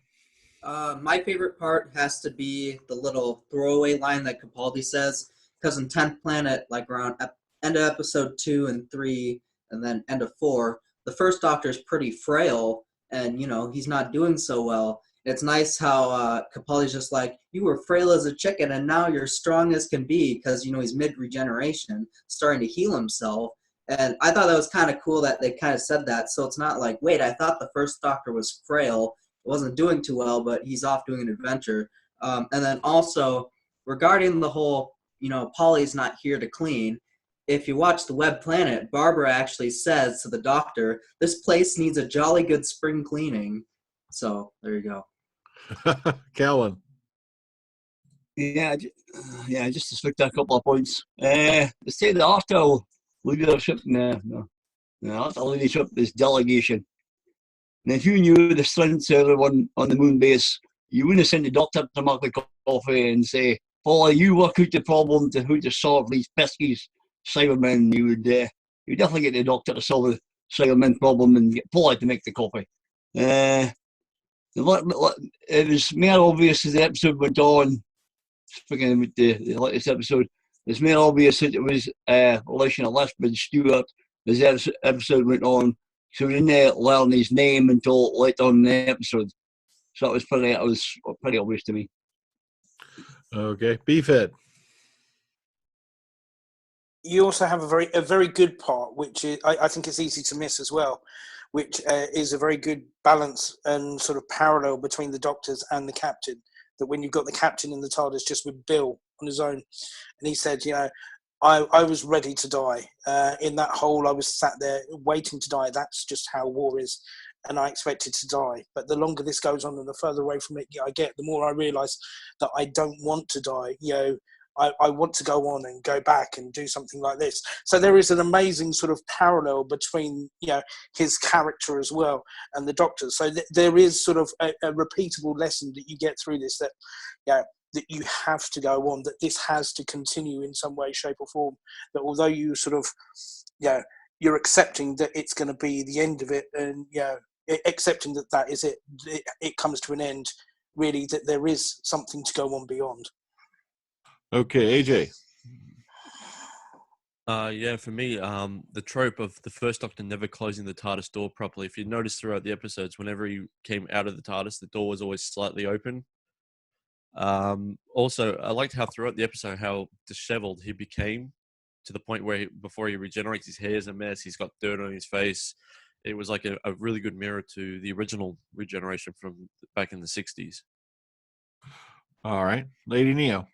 My favorite part has to be the little throwaway line that Capaldi says, because in 10th Planet, like around end of episode 2 and 3, and then end of 4, the First Doctor is pretty frail, and, you know, he's not doing so well. It's nice how Capaldi's just like, you were frail as a chicken, and now you're strong as can be, because, you know, he's mid-regeneration, starting to heal himself. And I thought that was kind of cool that they kind of said that, so it's not like, wait, I thought the First Doctor was frail, wasn't doing too well, but he's off doing an adventure. And then also, regarding the whole, you know, Polly's not here to clean, if you watch The Web Planet, Barbara actually says to the Doctor, this place needs a jolly good spring cleaning. So, there you go. Callan. Yeah, just to stick to a couple of points. The state after leadership, no, after leadership is delegation. And if you knew the strengths of everyone on the moon base, you wouldn't send the Doctor to make the coffee and say, "Paul, you work out the problem to who to solve these pesky Cybermen." You would definitely get the Doctor to solve the Cybermen problem and get Paul to make the coffee. It was more obvious as the episode went on. Speaking about the latest episode, it's more obvious that it was a relation of Ledbridge Stewart as the episode went on. So we didn't learn his name until later on in the episode. So that was pretty obvious to me. Okay, Beefhead. You also have a very good part, which is, I think it's easy to miss as well, which is a very good balance and sort of parallel between the Doctors and the Captain. That when you've got the Captain in the TARDIS just with Bill on his own, and he said, you know, I was ready to die. In that hole, I was sat there waiting to die. That's just how war is. And I expected to die. But the longer this goes on and the further away from it I get, the more I realise that I don't want to die. You know, I want to go on and go back and do something like this. So there is an amazing sort of parallel between, you know, his character as well and the Doctor. So there is sort of a repeatable lesson that you get through this, that, you know, that you have to go on, that this has to continue in some way, shape or form, that although you sort of, you're accepting that it's going to be the end of it, and accepting that that is it, it comes to an end, really, that there is something to go on beyond. Okay, AJ. Yeah, for me, the trope of the first Doctor never closing the TARDIS door properly. If you notice throughout the episodes, whenever he came out of the TARDIS, the door was always slightly open. Also, I liked how throughout the episode, how disheveled he became, to the point where before he regenerates, his hair is a mess. He's got dirt on his face. It was like a really good mirror to the original regeneration from back in the 60s. All right, Lady Neo.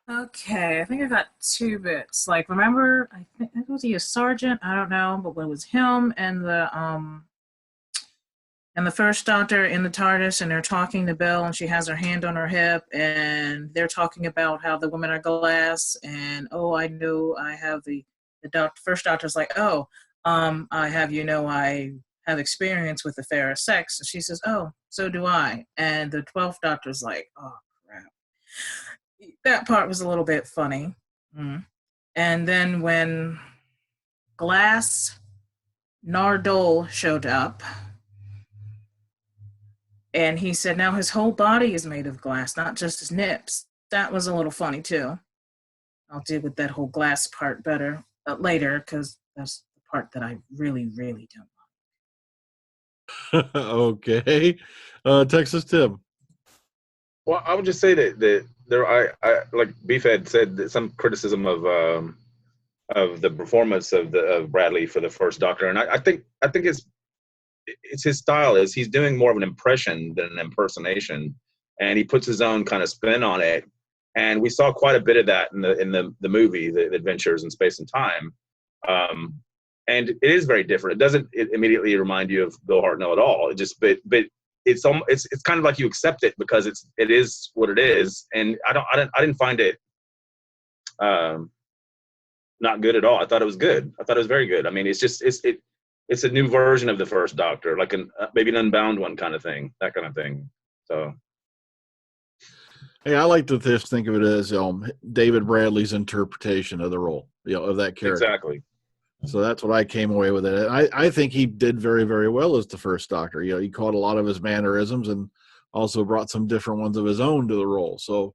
Okay, I think I got 2 bits. Like, remember, I think was he a sergeant? I don't know, but it was him and the first Doctor in the TARDIS, and they're talking to Belle, and she has her hand on her hip, and they're talking about how the women are glass, and I know I have the first Doctor's like, I have, I have experience with the fairer sex, and she says, so do I, and the 12th Doctor's like, oh crap. That part was a little bit funny. And then when Glass Nardole showed up, and he said now his whole body is made of glass, not just his nips. That was a little funny too. I'll deal with that whole glass part better later, because that's the part that I really, really don't like. Okay. Texas Tim. Well, I would just say that there, I like Beef had said, that some criticism of the performance of Bradley for the first Doctor, and I think it's his style. Is he's doing more of an impression than an impersonation, and he puts his own kind of spin on it. And we saw quite a bit of that in the movie, the Adventures in Space and Time. And it is very different. It doesn't immediately remind you of Bill Hartnell at all. It just, but it's kind of like you accept it because it is what it is. And I didn't find it not good at all. I thought it was good. I thought it was very good. I mean, it's a new version of the first Doctor, like maybe an Unbound one kind of thing, that kind of thing. So. Hey, I like to just think of it as David Bradley's interpretation of the role, of that character. Exactly. So that's what I came away with it. I think he did very, very well as the first Doctor. He caught a lot of his mannerisms and also brought some different ones of his own to the role. So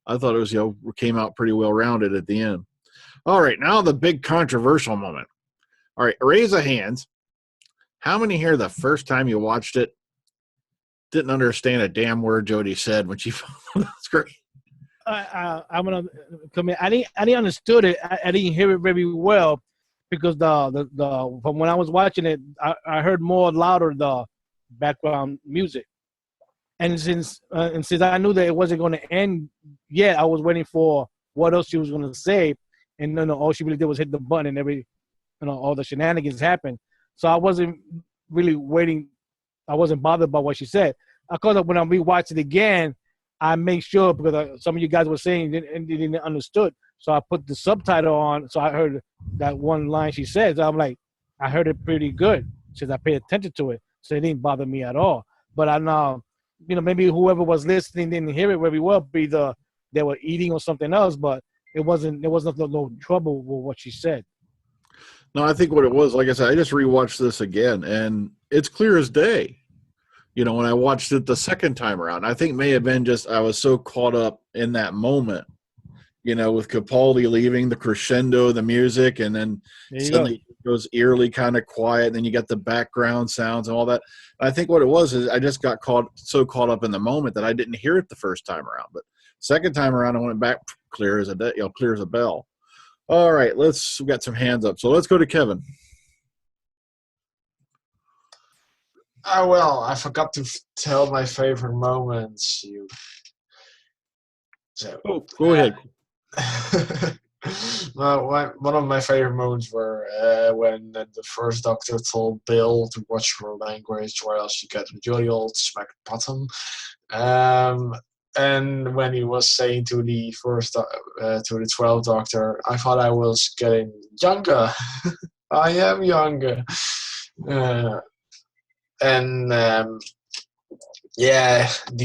I thought it was, came out pretty well rounded at the end. All right, now the big controversial moment. All right, raise a hand. How many here the first time you watched it didn't understand a damn word Jodie said when she found the screen? I'm gonna come in. I didn't understood it. I didn't hear it very well because the from when I was watching it, I heard more louder the background music. And since I knew that it wasn't going to end yet, I was waiting for what else she was going to say. And no, all she really did was hit the button, and all the shenanigans happened. So I wasn't really waiting. I wasn't bothered by what she said. Of course, when I rewatched it again, I make sure, because some of you guys were saying they didn't understood. So I put the subtitle on, so I heard that one line she said. So I'm like, I heard it pretty good since I paid attention to it. So it didn't bother me at all. But I know, maybe whoever was listening didn't hear it very well. Either they were eating or something else, but there was no trouble with what she said. No, I think what it was, like I said, I just rewatched this again, and it's clear as day. When I watched it the second time around, I think may have been just I was so caught up in that moment, with Capaldi leaving, the crescendo, the music, and then suddenly it goes eerily kind of quiet, and then you got the background sounds and all that. I think what it was is I just got so caught up in the moment that I didn't hear it the first time around. But second time around, I went back clear as a bell. All right, we got some hands up. So let's go to Kevin. Well, I forgot to tell my favorite moments. Go ahead. One of my favorite moments were when the first Doctor told Bill to watch her language, or else you get a jolly old smack bottom. And when he was saying to the 12th Doctor, I thought I was getting younger. I am younger. The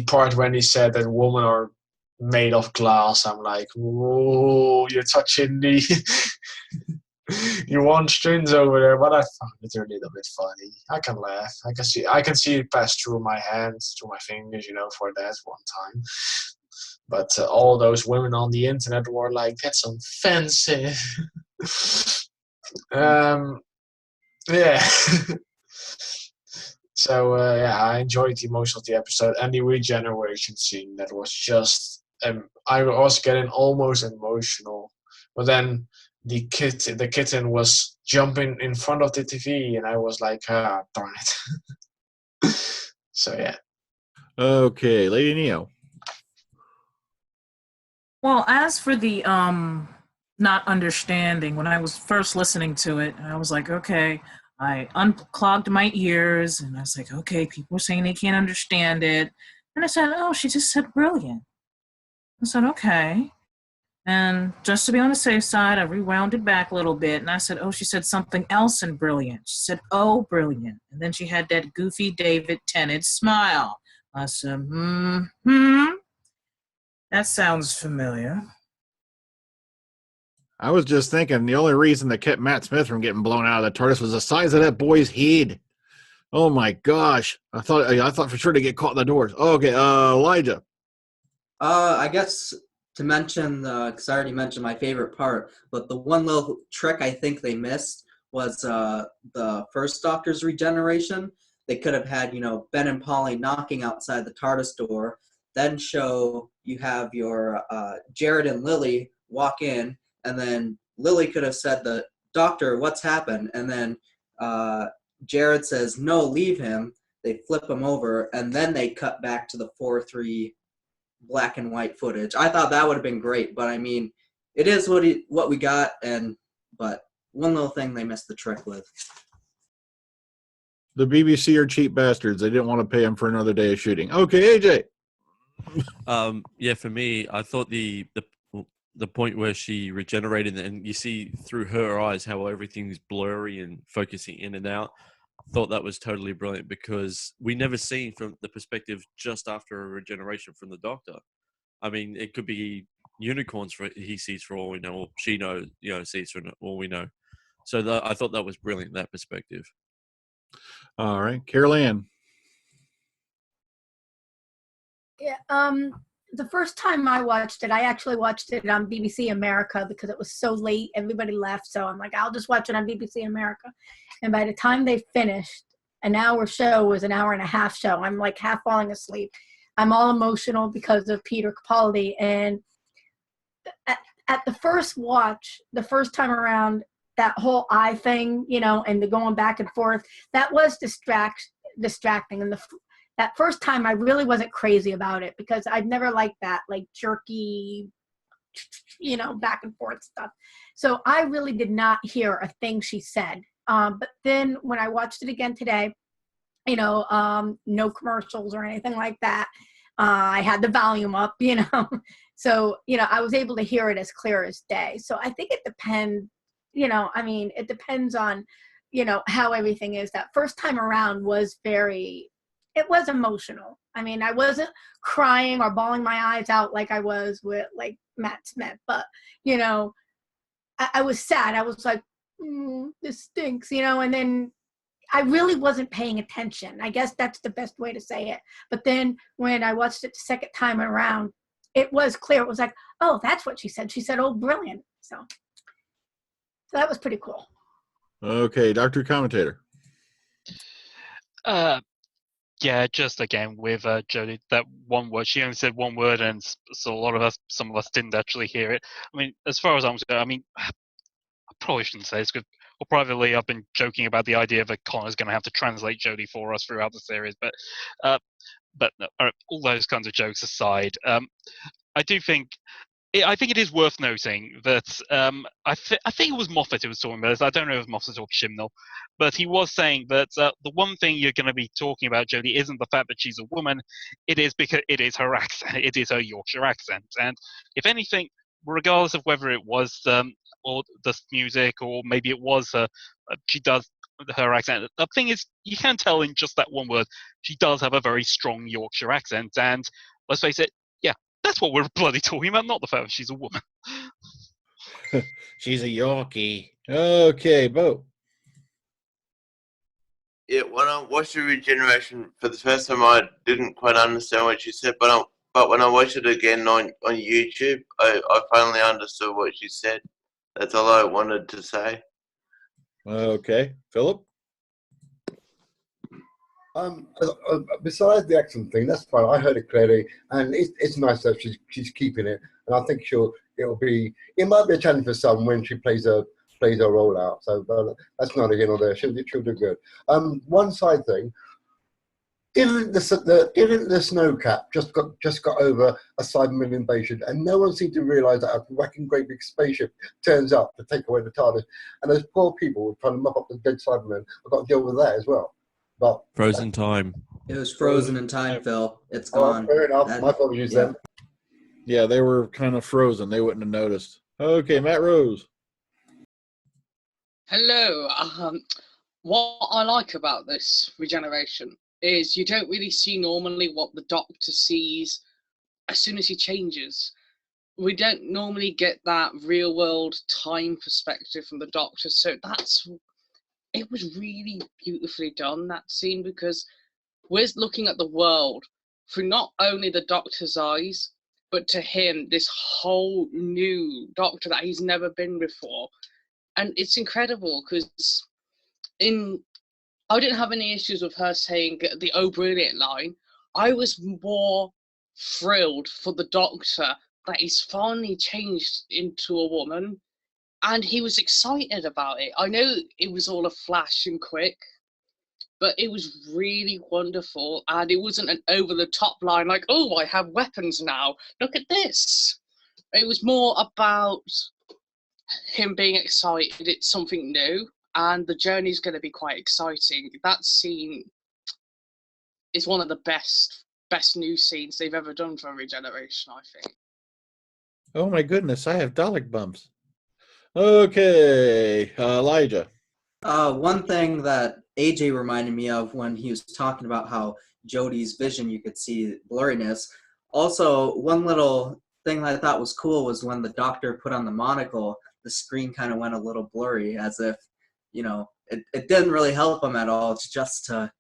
part when he said that women are made of glass. I'm like, whoa, you're touching the you want strings over there, but I found it a little bit funny. I can laugh. I can see it pass through my hands, through my fingers, for that one time. But all those women on the internet were like, that's offensive. Yeah. So I enjoyed the emotion of the episode and the regeneration scene. That was just I was getting almost emotional, but then the kitten was jumping in front of the TV, and I was like, darn it. So yeah. Okay, Lady Neo. Well, as for the not understanding, when I was first listening to it, I was like, okay, I unclogged my ears and I was like, okay, people are saying they can't understand it. And I said, oh, she just said brilliant. I said, okay. And just to be on the safe side, I rewound it back a little bit and I said, oh, she said something else in brilliant. She said, oh, brilliant. And then she had that goofy David Tennant smile. I said, that sounds familiar. I was just thinking the only reason that kept Matt Smith from getting blown out of the TARDIS was the size of that boy's head. Oh my gosh. I thought for sure to get caught in the doors. Okay, Elijah. I guess to mention, because I already mentioned my favorite part, but the one little trick I think they missed was the first Doctor's regeneration. They could have had, Ben and Polly knocking outside the TARDIS door, then show you have your Jared and Lily walk in, and then Lily could have said, the Doctor, what's happened? And then Jared says, no, leave him. They flip him over, and then they cut back to the 4-3 black and white footage. I thought that would have been great, but I mean, it is what we got, but one little thing they missed the trick with. The BBC are cheap bastards. They didn't want to pay him for another day of shooting. Okay, AJ. Yeah, for me, I thought the point where she regenerated and you see through her eyes how everything's blurry and focusing in and out. Thought that was totally brilliant because we never seen from the perspective just after a regeneration from the Doctor. I mean, it could be unicorns he sees for all we know, or she sees for all we know. So I thought that was brilliant, that perspective. All right, Carol Ann. Yeah, the first time I watched it, I actually watched it on BBC America because it was so late. Everybody left, so I'm like, I'll just watch it on BBC America. And by the time they finished, an hour show was an hour and a half show. I'm like half falling asleep. I'm all emotional because of Peter Capaldi. And at the first watch, the first time around, that whole eye thing, and the going back and forth, that was distracting. And that first time I really wasn't crazy about it because I'd never liked that like jerky, back and forth stuff. So I really did not hear a thing she said. But then when I watched it again today, no commercials or anything like that. I had the volume up, so, I was able to hear it as clear as day. So I think it depends, it depends on, how everything is. That first time around was it was emotional. I mean, I wasn't crying or bawling my eyes out like I was with like Matt Smith, but, I was sad. I was like, this stinks, and then I really wasn't paying attention. I guess that's the best way to say it. But then when I watched it the second time around, it was clear. It was like, oh, that's what she said. She said, oh, brilliant. So that was pretty cool. Okay, Dr. Commentator. Yeah, just again with Jodie, that one word. She only said one word, and so some of us didn't actually hear it. I mean, as far as I'm concerned, I probably shouldn't say this because, well, privately, I've been joking about the idea that Connor's going to have to translate Jodie for us throughout the series. But no, all those kinds of jokes aside, I do think. I think it is worth noting that I think it was Moffat who was talking about this. I don't know if Moffat or Chibnall, but he was saying that the one thing you're going to be talking about Jodie isn't the fact that she's a woman. It is because it is her accent. It is her Yorkshire accent. And if anything, regardless of whether it was or the music or maybe it was she does her accent. The thing is, you can tell in just that one word, she does have a very strong Yorkshire accent. And let's face it, yeah, That's what we're bloody talking about, not the fact that she's a woman. She's a Yorkie. Okay, Bo. Yeah, when I watched the Regeneration for the first time, I didn't quite understand what she said, but when I watched it again on YouTube, I finally understood what she said. That's all I wanted to say. Okay, Philip. Besides the accent thing, that's fine. I heard it clearly, and it's nice that she's keeping it, and I think it might be a challenge for some when she plays her role out. So that's not a here nor there. She'll do good. One side thing. Didn't the snow cap just got over a Cyberman invasion, and no one seemed to realise that a whacking great big spaceship turns up to take away the TARDIS, and those poor people trying to mop up the dead Cybermen have got to deal with that as well. But Frozen time. It was frozen in time, Phil. It's oh, gone. fair enough. My apologies then. Yeah, they were kind of frozen. They wouldn't have noticed. Okay, Matt Rose. Hello. What I like about this regeneration is you don't really see normally what the Doctor sees as soon as he changes. We don't normally get that real world time perspective from the Doctor, so it was really beautifully done, that scene, because we're looking at the world through not only the Doctor's eyes, but to him, this whole new Doctor that he's never been before. And it's incredible because I didn't have any issues with her saying the "oh brilliant" line. I was more thrilled for the Doctor that he's finally changed into a woman, and he was excited about it. I know it was all a flash and quick, but it was really wonderful, and it wasn't an over-the-top line like, "oh, I have weapons now, look at this." It was more about him being excited. It's something new, and the journey's going to be quite exciting. That scene is one of the best new scenes they've ever done for Regeneration, I think. Oh my goodness, I have Dalek bumps. Okay, Elijah. One thing that AJ reminded me of when he was talking about how Jodie's vision, you could see blurriness. Also, one little thing that I thought was cool was when the Doctor put on the monocle, the screen kind of went a little blurry, as if, it didn't really help him at all. It's just to,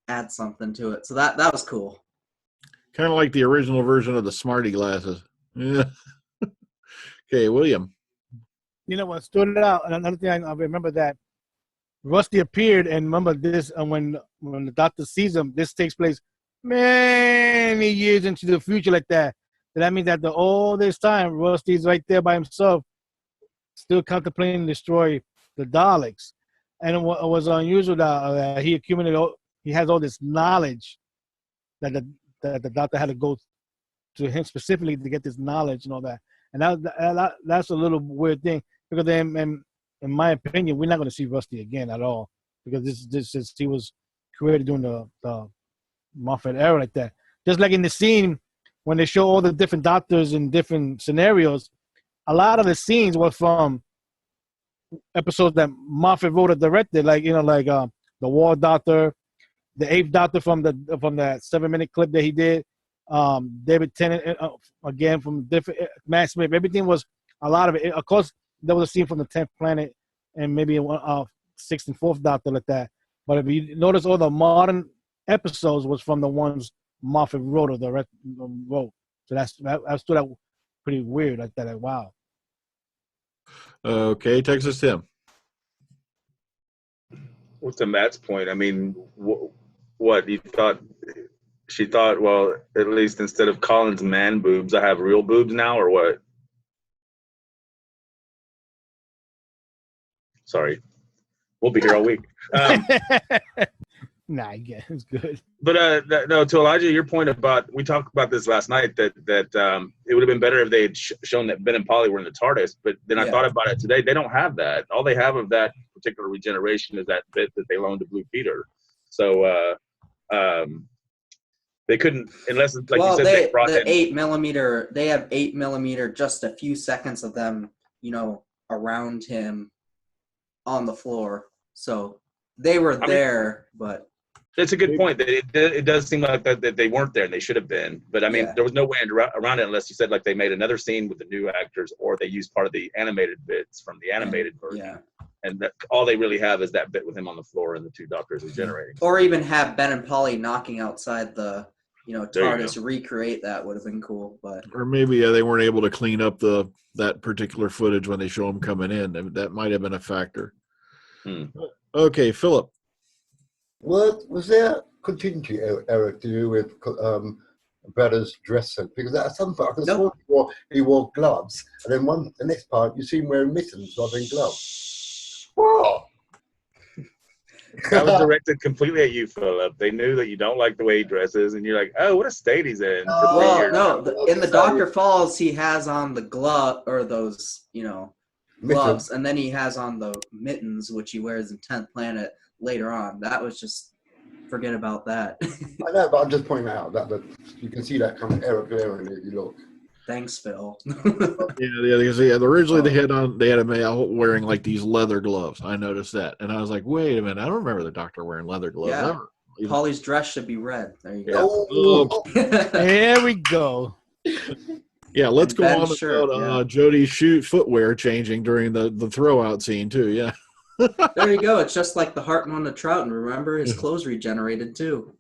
add something to it. So that was cool. Kind of like the original version of the Smarty glasses. Yeah. Okay, William. You know what stood out, and another thing I remember that Rusty appeared, and remember this, when the Doctor sees him, this takes place many years into the future like that. So that means that all this time, Rusty's right there by himself, still contemplating destroy the Daleks. And it was unusual that he accumulated, he has all this knowledge that the Doctor had to go to him specifically to get this knowledge and all that. And that's a little weird thing, because then, in my opinion, we're not going to see Rusty again at all, because he was created during the Moffat era like that. Just like in the scene when they show all the different Doctors in different scenarios, a lot of the scenes were from episodes that Moffat wrote or directed, like the War Doctor, the Eighth Doctor from that 7-minute clip that he did. David Tennant again from different Matt Smith. Everything was a lot of it. Of course, there was a scene from the 10th Planet and maybe a 6th and 4th Doctor like that. But if you notice, all the modern episodes was from the ones Moffat wrote or wrote. So that stood out pretty weird like that. Like, wow. Okay, Texas Tim. Well, to Matt's point, I mean, what you thought? She thought, well, at least instead of Colin's man boobs, I have real boobs now, or what? Sorry, we'll be here all week. Nah, yeah, it's good. But no, to Elijah, your point about, we talked about this last night, that it would have been better if they had shown that Ben and Polly were in the TARDIS. But then I thought about it today. They don't have that. All they have of that particular regeneration is that bit that they loaned to Blue Peter. So they couldn't, unless it's like you said, they brought in 8mm. They have 8mm, just a few seconds of them, around him on the floor. So they were there, but It's a good point that it does seem like that they weren't there and they should have been. But I mean, Yeah. there was no way around it unless you said like they made another scene with the new actors or they used part of the animated bits from the animated version. Yeah. And that, all they really have is that bit with him on the floor and the two doctors regenerating. Or even have Ben and Polly knocking outside the, There you TARDIS, recreate that would have been cool. But Or maybe they weren't able to clean up that particular footage when they show them coming in. That might have been a factor. Okay, Philip. Was there continuity error to do with Brother's dress sense? Because at some point I could have sworn he wore gloves, and then the next part you see him wearing mittens rather than gloves. Whoa! That was directed completely at you, Philip. They knew that you don't like the way he dresses, and you're like, "Oh, what a state he's in." Well, no, in the Dr. Falls, he has on the glove or those, gloves, and then he has on the mittens, which he wears in 10th Planet later on. That was just, forget about that. I know, but I'm just pointing out that you can see that kind of error glaringly if you look. Thanks, Phil. Because originally they had him out wearing like these leather gloves. I noticed that, and I was like, "Wait a minute! I don't remember the Doctor wearing leather gloves Yeah. ever." Polly's dress should be red. There you go. Oh. There we go. Yeah, let's go Ben's on shirt, about Jodie's footwear changing during the throwout scene too. Yeah. There you go. It's just like the Hartman on the Trouton. Remember, his clothes regenerated too.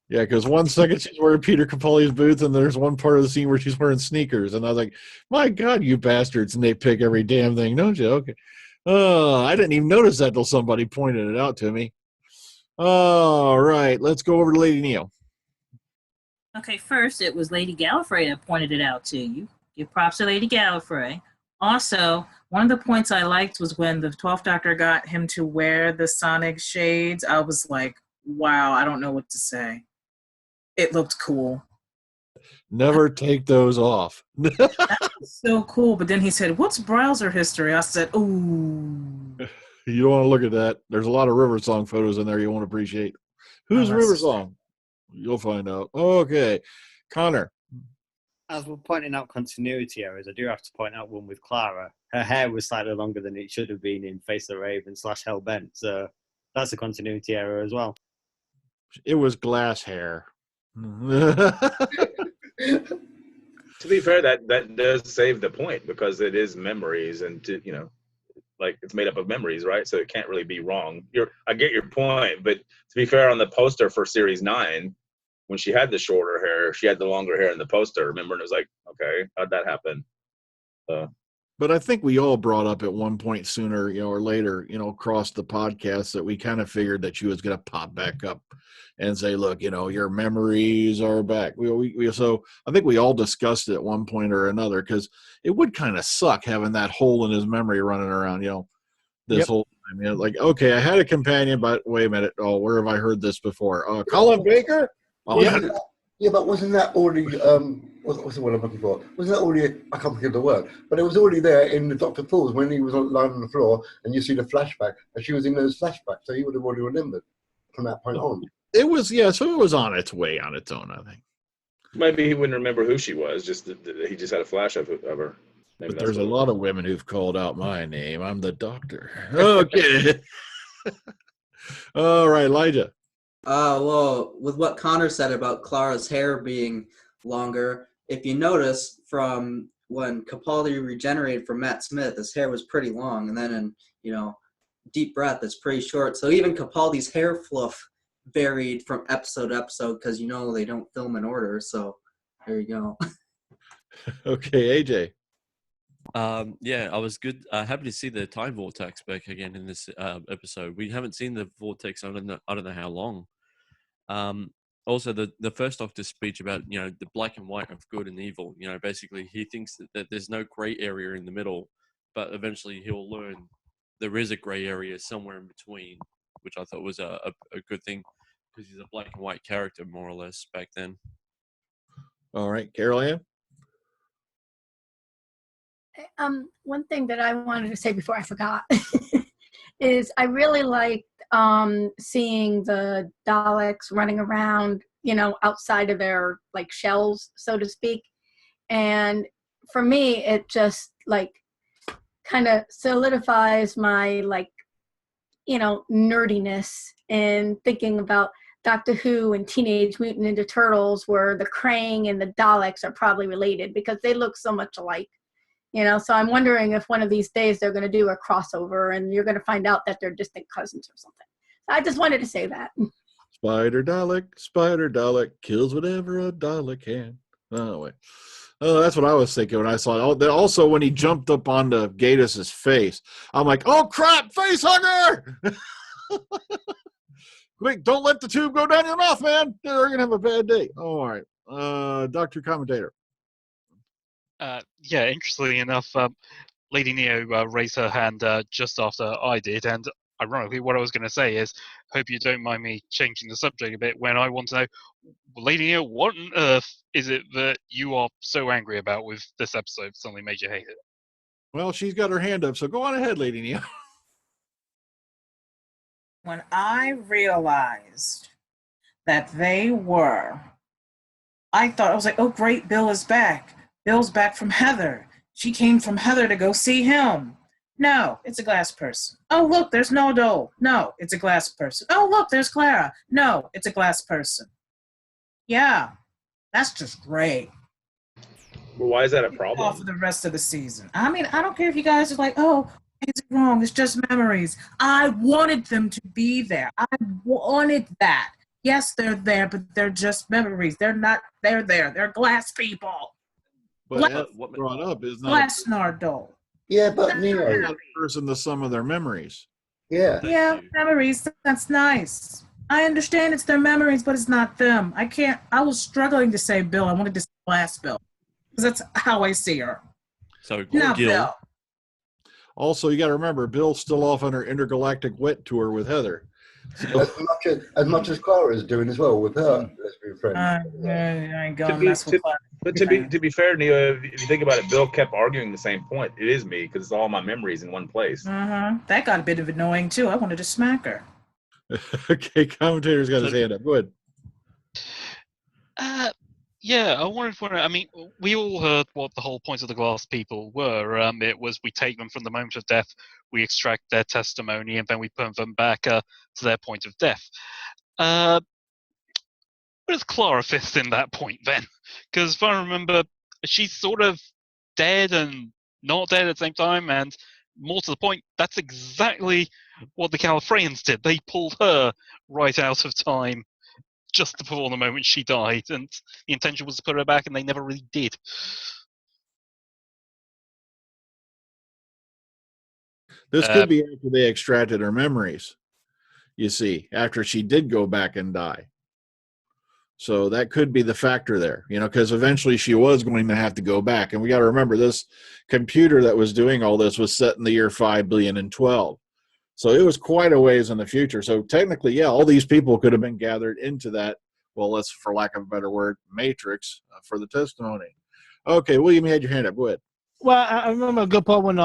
Yeah, because 1 second she's wearing Peter Capaldi's boots, and there's one part of the scene where she's wearing sneakers, and I was like, "My God, you bastards nitpick every damn thing, don't you?" Okay. I didn't even notice that till somebody pointed it out to me. All right, let's go over to Lady Neil. Okay, first it was Lady Gallifrey that pointed it out to you. Give props to Lady Gallifrey. Also, one of the points I liked was when the 12th Doctor got him to wear the sonic shades. I was like, wow, I don't know what to say. It looked cool. Never take those off. That was so cool. But then he said, what's browser history? I said, ooh. You don't want to look at that. There's a lot of River Song photos in there you won't appreciate. Who's River Song? You'll find out. Okay. Connor. As we're pointing out continuity errors, I do have to point out one with Clara. Her hair was slightly longer than it should have been in Face the Raven / Hellbent, so that's a continuity error as well. It was glass hair. To be fair, that does save the point because it is memories, and like it's made up of memories, right? So it can't really be wrong. I get your point, but to be fair, on the poster for Series 9, when she had the shorter hair, she had the longer hair in the poster. Remember, and it was like, okay, how'd that happen? But I think we all brought up at one point sooner, or later, across the podcast that we kind of figured that she was going to pop back up and say, look, your memories are back. So I think we all discussed it at one point or another because it would kind of suck having that hole in his memory running around, this whole time. Like, okay, I had a companion, but wait a minute. Oh, where have I heard this before? Colin Baker? Oh, Yeah, but wasn't that already, what's the word I'm looking for? Wasn't that already, I can't think of the word, but it was already there in the Dr. Falls when he was lying on the floor and you see the flashback, and she was in those flashbacks, so he would have already remembered from that point on. It was, so it was on its way on its own, I think. Maybe he wouldn't remember who she was, just he just had a flash of her. Maybe But there's a what lot of women who've called out my name. I'm the Doctor. Okay. All right, Elijah. Well, with what Connor said about Clara's hair being longer, if you notice from when Capaldi regenerated from Matt Smith, his hair was pretty long, and then in Deep Breath, it's pretty short. So even Capaldi's hair fluff varied from episode to episode because they don't film in order. So there you go. Okay, AJ. Yeah, I was happy to see the time vortex back again in this episode. We haven't seen the vortex I don't know how long. Also, the first Doctor's speech about the black and white of good and evil. Basically he thinks that there's no gray area in the middle, but eventually he'll learn there is a gray area somewhere in between, which I thought was a good thing because he's a black and white character more or less back then. All right, Carol Ann. One thing that I wanted to say before I forgot is I really liked seeing the Daleks running around, outside of their shells, so to speak. And for me, it just kind of solidifies my nerdiness in thinking about Doctor Who and Teenage Mutant Ninja Turtles, where the Krang and the Daleks are probably related because they look so much alike. You know, so I'm wondering if one of these days they're going to do a crossover and you're going to find out that they're distant cousins or something. I just wanted to say that. Spider Dalek kills whatever a Dalek can. Oh, wait. Oh, that's what I was thinking when I saw it. Oh, also, when he jumped up onto Gatus's face, I'm like, oh, crap, face hugger! Quick, don't let the tube go down your mouth, man. You're going to have a bad day. Oh, all right. Dr. Commentator. Yeah, interestingly enough, Lady Neo raised her hand just after I did, and ironically, what I was going to say is, hope you don't mind me changing the subject a bit when I want to know, Lady Neo, what on earth is it that you are so angry about with this episode suddenly made you hate it? Well, she's got her hand up, so go on ahead, Lady Neo. When I realized that they were, I thought, I was like, oh, great, Bill is back. Bill's back from Heather. She came from Heather to go see him. No, it's a glass person. Oh, look, there's Nodo. No, it's a glass person. Oh, look, there's Clara. No, it's a glass person. Yeah, that's just great. Well, why is that a problem? For the rest of the season. I mean, I don't care if you guys are like, oh, it's wrong. It's just memories. I wanted them to be there. I wanted that. Yes, they're there, but they're just memories. They're not. They're there. They're glass people. But what brought up is not glass Nardo. Yeah, but Neo, not a person the sum of their memories. Yeah. Yeah, memories. That's nice. I understand it's their memories, but it's not them. I can't. I was struggling to say Bill. I wanted to say glass Bill because that's how I see her. So not Gil. Bill. Also, you got to remember, Bill's still off on her intergalactic wet tour with Heather. So, as much as Clara is doing as well with her lesbian friends. I ain't going mess with Clara. But to be fair, Neo, if you think about it, Bill kept arguing the same point. It is me because it's all my memories in one place. That got a bit of annoying too. I wanted to smack her. Okay, commentator's got his hand up. Go ahead. Yeah, I wanted to point out, I mean, we all heard what the whole point of the glass people were. It was we take them from the moment of death, we extract their testimony, and then we put them back to their point of death. Where does Clara fit in that point then? Because if I remember, she's sort of dead and not dead at the same time, and more to the point, that's exactly what the Califreyans did. They pulled her right out of time just before the moment she died, and the intention was to put her back, and they never really did. This could be after they extracted her memories, you see, after she did go back and die. So that could be the factor there, you know, because eventually she was going to have to go back. And we got to remember, this computer that was doing all this was set in the year 5,000,000,012. So it was quite a ways in the future. So technically, yeah, all these people could have been gathered into that, well, let's, for lack of a better word, matrix for the testimony. Okay, William, you had your hand up. Go ahead. Well, I remember a good part when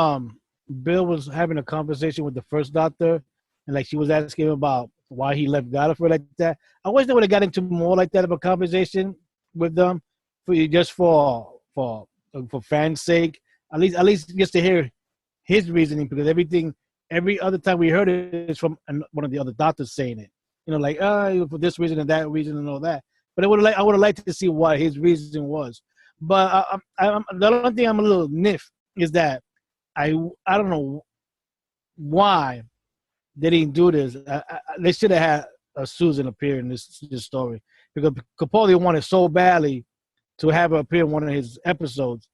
Bill was having a conversation with the first doctor, and like she was asking him about why he left Gallifrey like that. I wish they would have got into more like that of a conversation with them, for fans' sake. At least just to hear his reasoning, because every other time we heard it is from one of the other doctors saying it. You know, like for this reason and that reason and all that. But I would have liked to see what his reason was. But the only thing I'm a little niff is that I don't know why they didn't do this. They should have had Susan appear in this story, because Capaldi wanted so badly to have her appear in one of his episodes.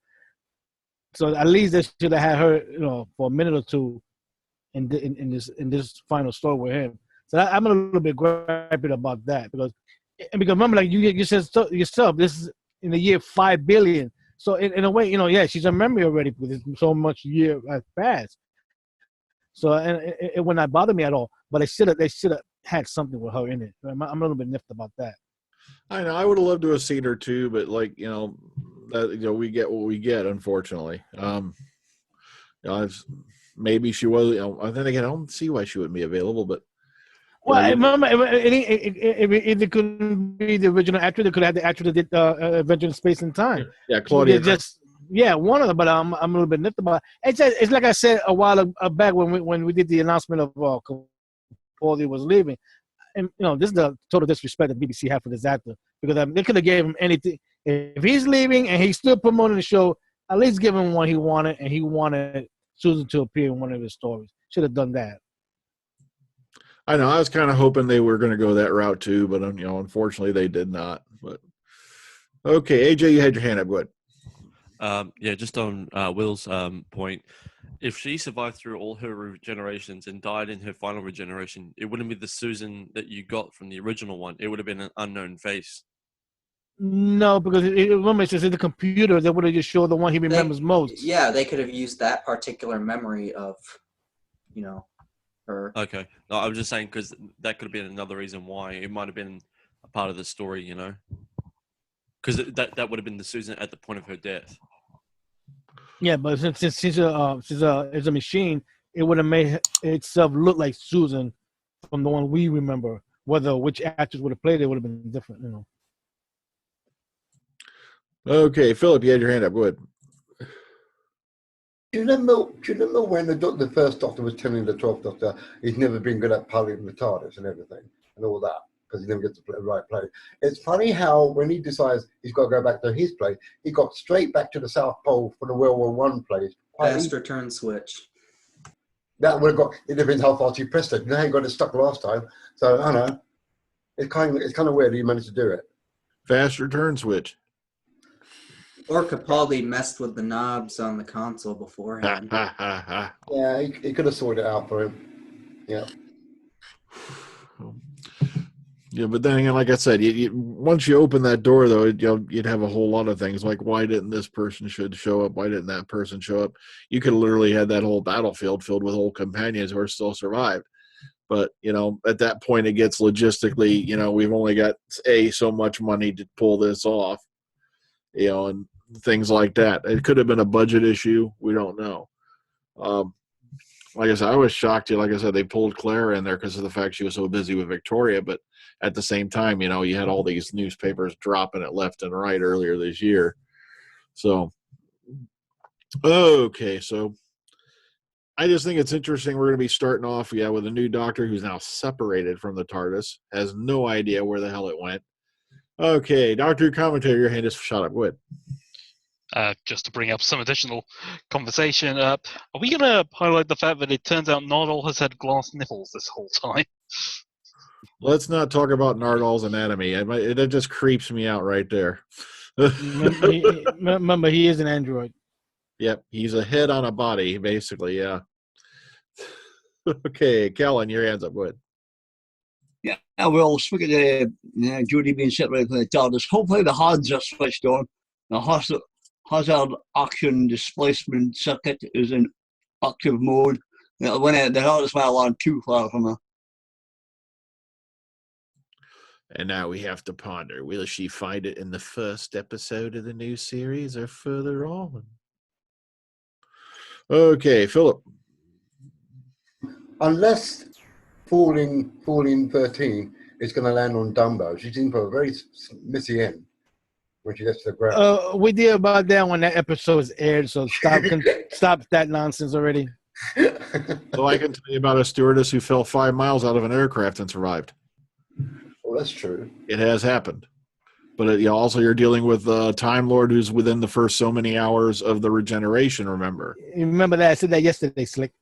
So at least they should have had her, you know, for a minute or two in this final story with him. So I'm a little bit gripey about that, because remember, like you said yourself, this is in the year 5 billion. So in a way, you know, yeah, she's a memory already, because so much year has passed. So it would not bother me at all. But they should have had something with her in it. I'm a little bit niffed about that. I know I would have loved to have seen her too, but like, you know, we get what we get, unfortunately. Maybe she was. You know, I don't see why she wouldn't be available, but. Well, I remember if it couldn't be the original actor, they could have the actor that did Adventure in Space and Time. Yeah, Claudia. One of them, but I'm a little bit nipped about it. It's like I said a while back when we did the announcement of Capaldi was leaving. and this is the total disrespect that BBC had for this actor, because they could have gave him anything. If he's leaving and he's still promoting the show, at least give him what he wanted, and he wanted Susan to appear in one of his stories. Should have done that. I know. I was kind of hoping they were going to go that route too, but unfortunately they did not. But okay, AJ, you had your hand up. Go ahead. Yeah, just on Will's point, if she survived through all her regenerations and died in her final regeneration, it wouldn't be the Susan that you got from the original one. It would have been an unknown face. No, because remember, it's just in the computer. They would have just showed the one he remembers most. Yeah, they could have used that particular memory of, her. Okay. No, I was just saying because that could have been another reason why it might have been a part of the story, because that would have been the Susan at the point of her death. Yeah, but since she's a machine, it would have made itself look like Susan from the one we remember. Which actors would have played it would have been different, Okay, Philip, you had your hand up. Go ahead. Do you remember when the first Doctor was telling the 12th Doctor he's never been good at piloting the TARDIS and everything and all that because he never gets to play the right place? It's funny how when he decides he's got to go back to his place, he got straight back to the South Pole for the World War I place. Fast return switch. That would have got. It depends how fast you pressed it. You ain't got it stuck last time, so I know. It's kind of weird he managed to do it. Fast return switch. Or Capaldi messed with the knobs on the console beforehand. Yeah, he could have sorted it out for him. Yeah. Yeah, but then again, like I said, once you open that door, though, you'd have a whole lot of things like why didn't this person show up? Why didn't that person show up? You could literally had that whole battlefield filled with old companions who are still survived. But at that point, it gets logistically, we've only got so much money to pull this off, and things like that. It could have been a budget issue. We don't know. Like I said, I was shocked. Like I said, they pulled Claire in there because of the fact she was so busy with Victoria. But at the same time, you had all these newspapers dropping it left and right earlier this year. So, okay. So I just think it's interesting. We're going to be starting off, with a new Doctor who's now separated from the TARDIS, has no idea where the hell it went. Okay, Doctor Commentator, your hand is shot up. Go ahead. Just to bring up some additional conversation, are we going to highlight the fact that it turns out Nardole has had glass nipples this whole time? Let's not talk about Nardole's anatomy. That just creeps me out right there. Remember, he is an android. Yep, he's a head on a body, basically, yeah. Okay, Kellen, your hand's up. Go ahead. Yeah, well, speaking of Jodie being separated from the TARDIS, hopefully the HUDs are switched on. The hazard action displacement circuit is in active mode. When the TARDIS might land too far from her. And now we have to ponder, will she find it in the first episode of the new series or further on? Okay, Philip. Unless Falling 13 is going to land on Dumbo. She's in for a very messy end when she gets to the ground. We did about that when that episode was aired, so stop that nonsense already. So I can tell you about a stewardess who fell 5 miles out of an aircraft and survived. Well, that's true. It has happened. But also you're dealing with the Time Lord who's within the first so many hours of the regeneration, remember? You remember that? I said that yesterday, Slick.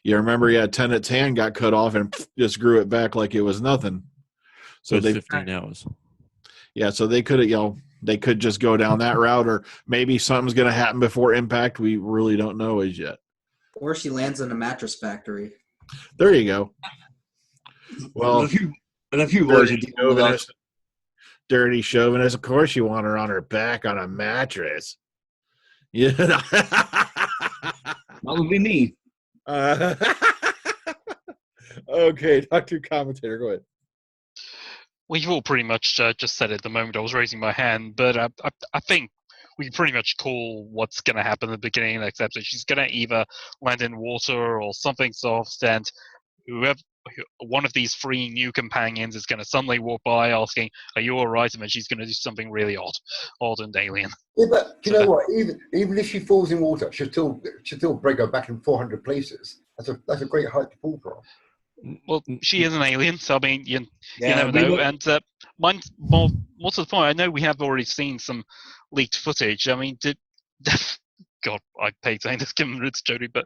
You remember, Tennant's hand got cut off and just grew it back like it was nothing. So they 15 hours. Yeah, so they could they could just go down that route, or maybe something's going to happen before impact. We really don't know as yet. Or she lands in a mattress factory. There you go. Well, a few boys are dealing with that. Dirty chauvinist. Of course, you want her on her back on a mattress. Yeah, that would be me. Okay, Dr. Commentator, go ahead. Well, you've all pretty much just said it the moment I was raising my hand, but I think we can pretty much call what's going to happen at the beginning, except that she's going to either land in water or something soft, and one of these 3 new companions is going to suddenly walk by asking, "Are you all right?" And then she's going to do something really odd and alien. Yeah, but you know what? Even if she falls in water, she'll still break her back in 400 places. That's a great height to fall from. Well, she is an alien, so I mean, you Yeah, never we know. know. And mine's more to the point. I know we have already seen some leaked footage. I mean, God, I hate saying this, given it's Jodie, but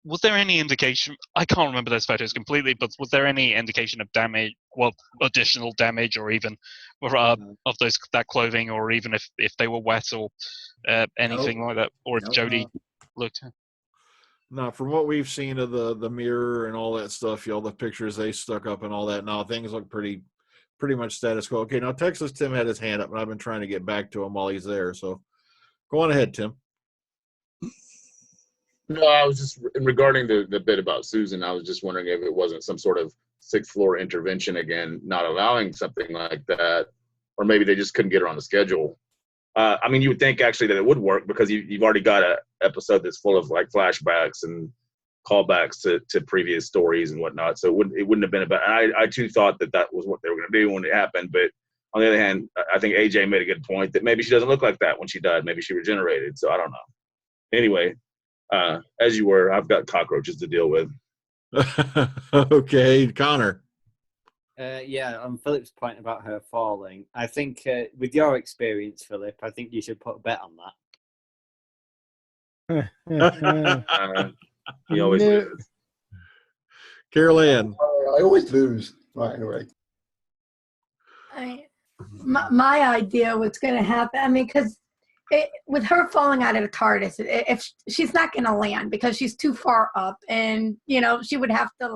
was there any indication? I can't remember those photos completely, but was there any indication of damage? Well, additional damage, or even of that clothing, or even if they were wet or anything like that, or if Jodie looked. No, from what we've seen of the mirror and all that stuff, all the pictures they stuck up and all that, now things look pretty much status quo. Okay, now Texas Tim had his hand up, and I've been trying to get back to him while he's there. So go on ahead, Tim. No, I was just regarding the bit about Susan. I was just wondering if it wasn't some sort of sixth floor intervention again, not allowing something like that, or maybe they just couldn't get her on the schedule. I mean, you would think actually that it would work because you've already got an episode that's full of like flashbacks and callbacks to previous stories and whatnot. So it wouldn't have been about. I too thought that was what they were going to do when it happened. But on the other hand, I think AJ made a good point that maybe she doesn't look like that when she died. Maybe she regenerated. So I don't know. Anyway, as you were, I've got cockroaches to deal with. Okay, Connor. Yeah, on Philip's point about her falling, I think with your experience, Philip, I think you should put a bet on that. He always loses. Carol Ann. I always lose. Right, anyway. My idea what's going to happen, I mean, because with her falling out of the TARDIS, if she's not going to land because she's too far up, and she would have to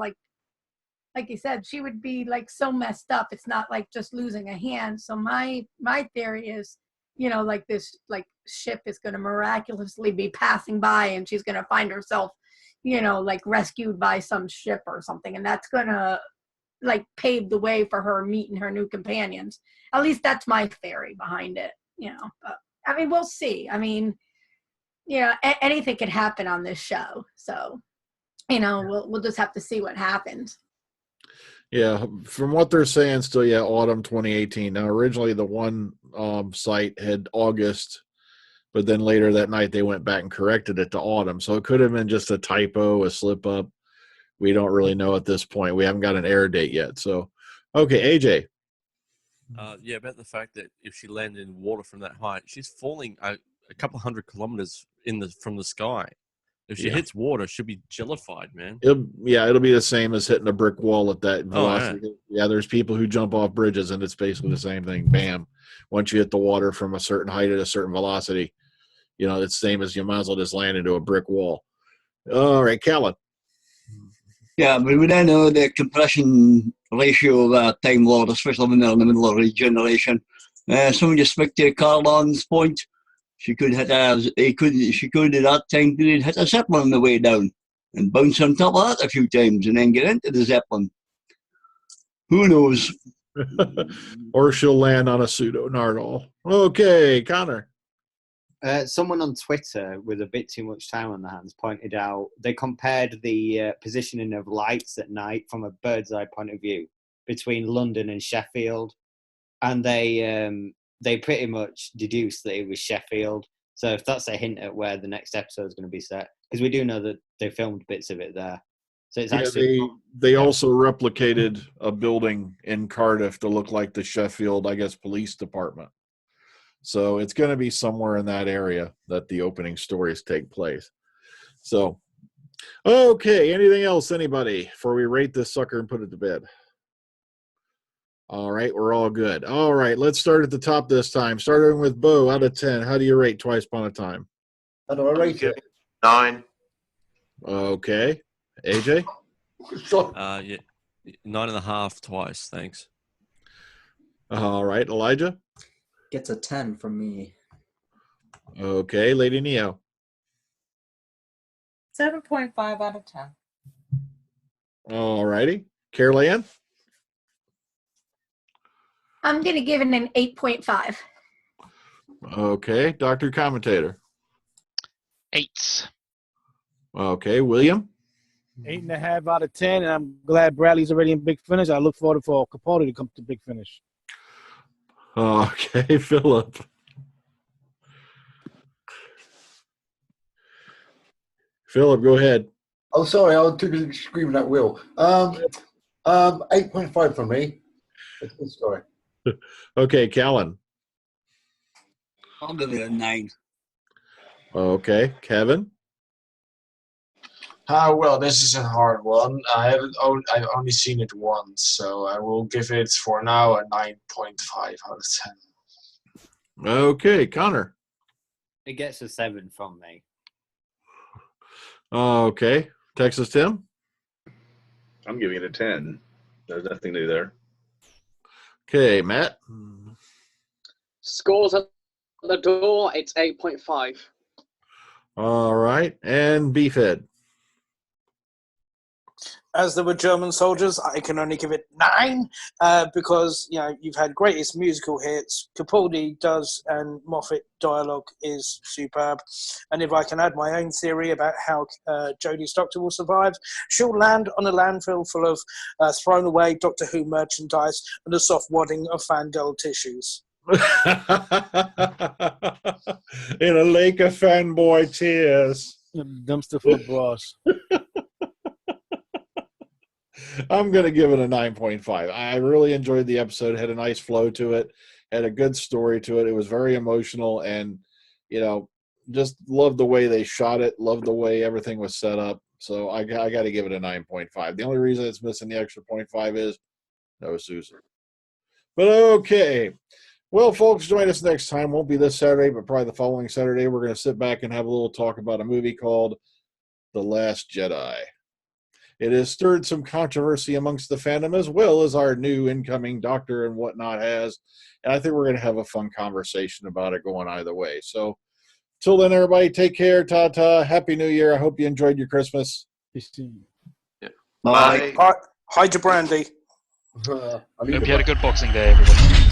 like you said, she would be like so messed up. It's not like just losing a hand. So my theory is, like this like ship is going to miraculously be passing by, and she's going to find herself, like rescued by some ship or something, and that's going to like pave the way for her meeting her new companions. At least that's my theory behind it. But I mean, we'll see. I mean, anything could happen on this show. So, we'll just have to see what happens. Yeah, from what they're saying, still, yeah, autumn 2018. Now, originally the one site had August, but then later that night they went back and corrected it to autumn. So it could have been just a typo, a slip up. We don't really know at this point. We haven't got an air date yet. So, okay, AJ. Yeah, about the fact that if she landed in water from that height, she's falling a couple hundred kilometers from the sky. If she hits water, she'll be jellified, man. It'll be the same as hitting a brick wall at that velocity. Oh, yeah, there's people who jump off bridges, and it's basically the same thing. Bam. Once you hit the water from a certain height at a certain velocity, it's the same as you might as well just land into a brick wall. All right, Callan. Yeah, but we don't know the compression ratio of Time Lord, especially when they're in the middle of regeneration. Someone just spoke to Carlon's point. She could hit she could at that time period hit a Zeppelin on the way down and bounce on top of that a few times and then get into the Zeppelin. Who knows? Or she'll land on a pseudo Nardole. Okay, Connor. Someone on Twitter with a bit too much time on their hands pointed out they compared the positioning of lights at night from a bird's eye point of view between London and Sheffield, and they pretty much deduced that it was Sheffield. So if that's a hint at where the next episode is going to be set, because we do know that they filmed bits of it there. So it's actually they also replicated a building in Cardiff to look like the Sheffield, I guess, police department. So it's going to be somewhere in that area that the opening stories take place. So, okay, anything else, anybody, before we rate this sucker and put it to bed? All right, we're all good. All right, let's start at the top this time. Starting with Bo, out of 10, how do you rate Twice Upon a Time? How do I rate it? 9. Okay. AJ? Yeah, 9.5 twice, thanks. All right, Elijah? Gets a 10 from me. Okay, Lady Neo. 7.5 out of 10. All righty. Carol Ann? I'm going to give it an 8.5. Okay, Dr. Commentator. 8. Okay, William? 8.5 out of 10, and I'm glad Bradley's already in Big Finish. I look forward for Capaldi to come to Big Finish. Okay, Philip. Philip, go ahead. Oh, sorry, I was too busy screaming at Will. 8.5 for me. It's a good story. Okay, Callan. I'll give it a 9. Okay, Kevin. Well, this is a hard one. I've only seen it once, so I will give it for now a 9.5 out of 10. Okay, Connor. It gets a 7 from me. Okay, Texas Tim. I'm giving it a 10. There's nothing new there. Okay, Matt. Scores at the door. It's 8.5. All right, and Beefhead. As there were German soldiers, I can only give it 9 because you've had greatest musical hits. Capaldi does, and Moffat dialogue is superb. And if I can add my own theory about how Jodie's Doctor will survive, she'll land on a landfill full of thrown away Doctor Who merchandise and a soft wadding of fangirl tissues. In a lake of fanboy tears. A dumpster full of bras. I'm going to give it a 9.5. I really enjoyed the episode. Had a nice flow to it. Had a good story to it. It was very emotional, and just loved the way they shot it. Loved the way everything was set up. So I got to give it a 9.5. The only reason it's missing the extra 0.5 is no Susan. But okay. Well, folks, join us next time. Won't be this Saturday, but probably the following Saturday. We're going to sit back and have a little talk about a movie called The Last Jedi. It has stirred some controversy amongst the fandom, as well as our new incoming doctor and whatnot has. And I think we're going to have a fun conversation about it going either way. So till then, everybody, take care. Ta-ta. Happy New Year. I hope you enjoyed your Christmas. Bye. Hi to Brandy. Hope you had a good Boxing Day, everybody.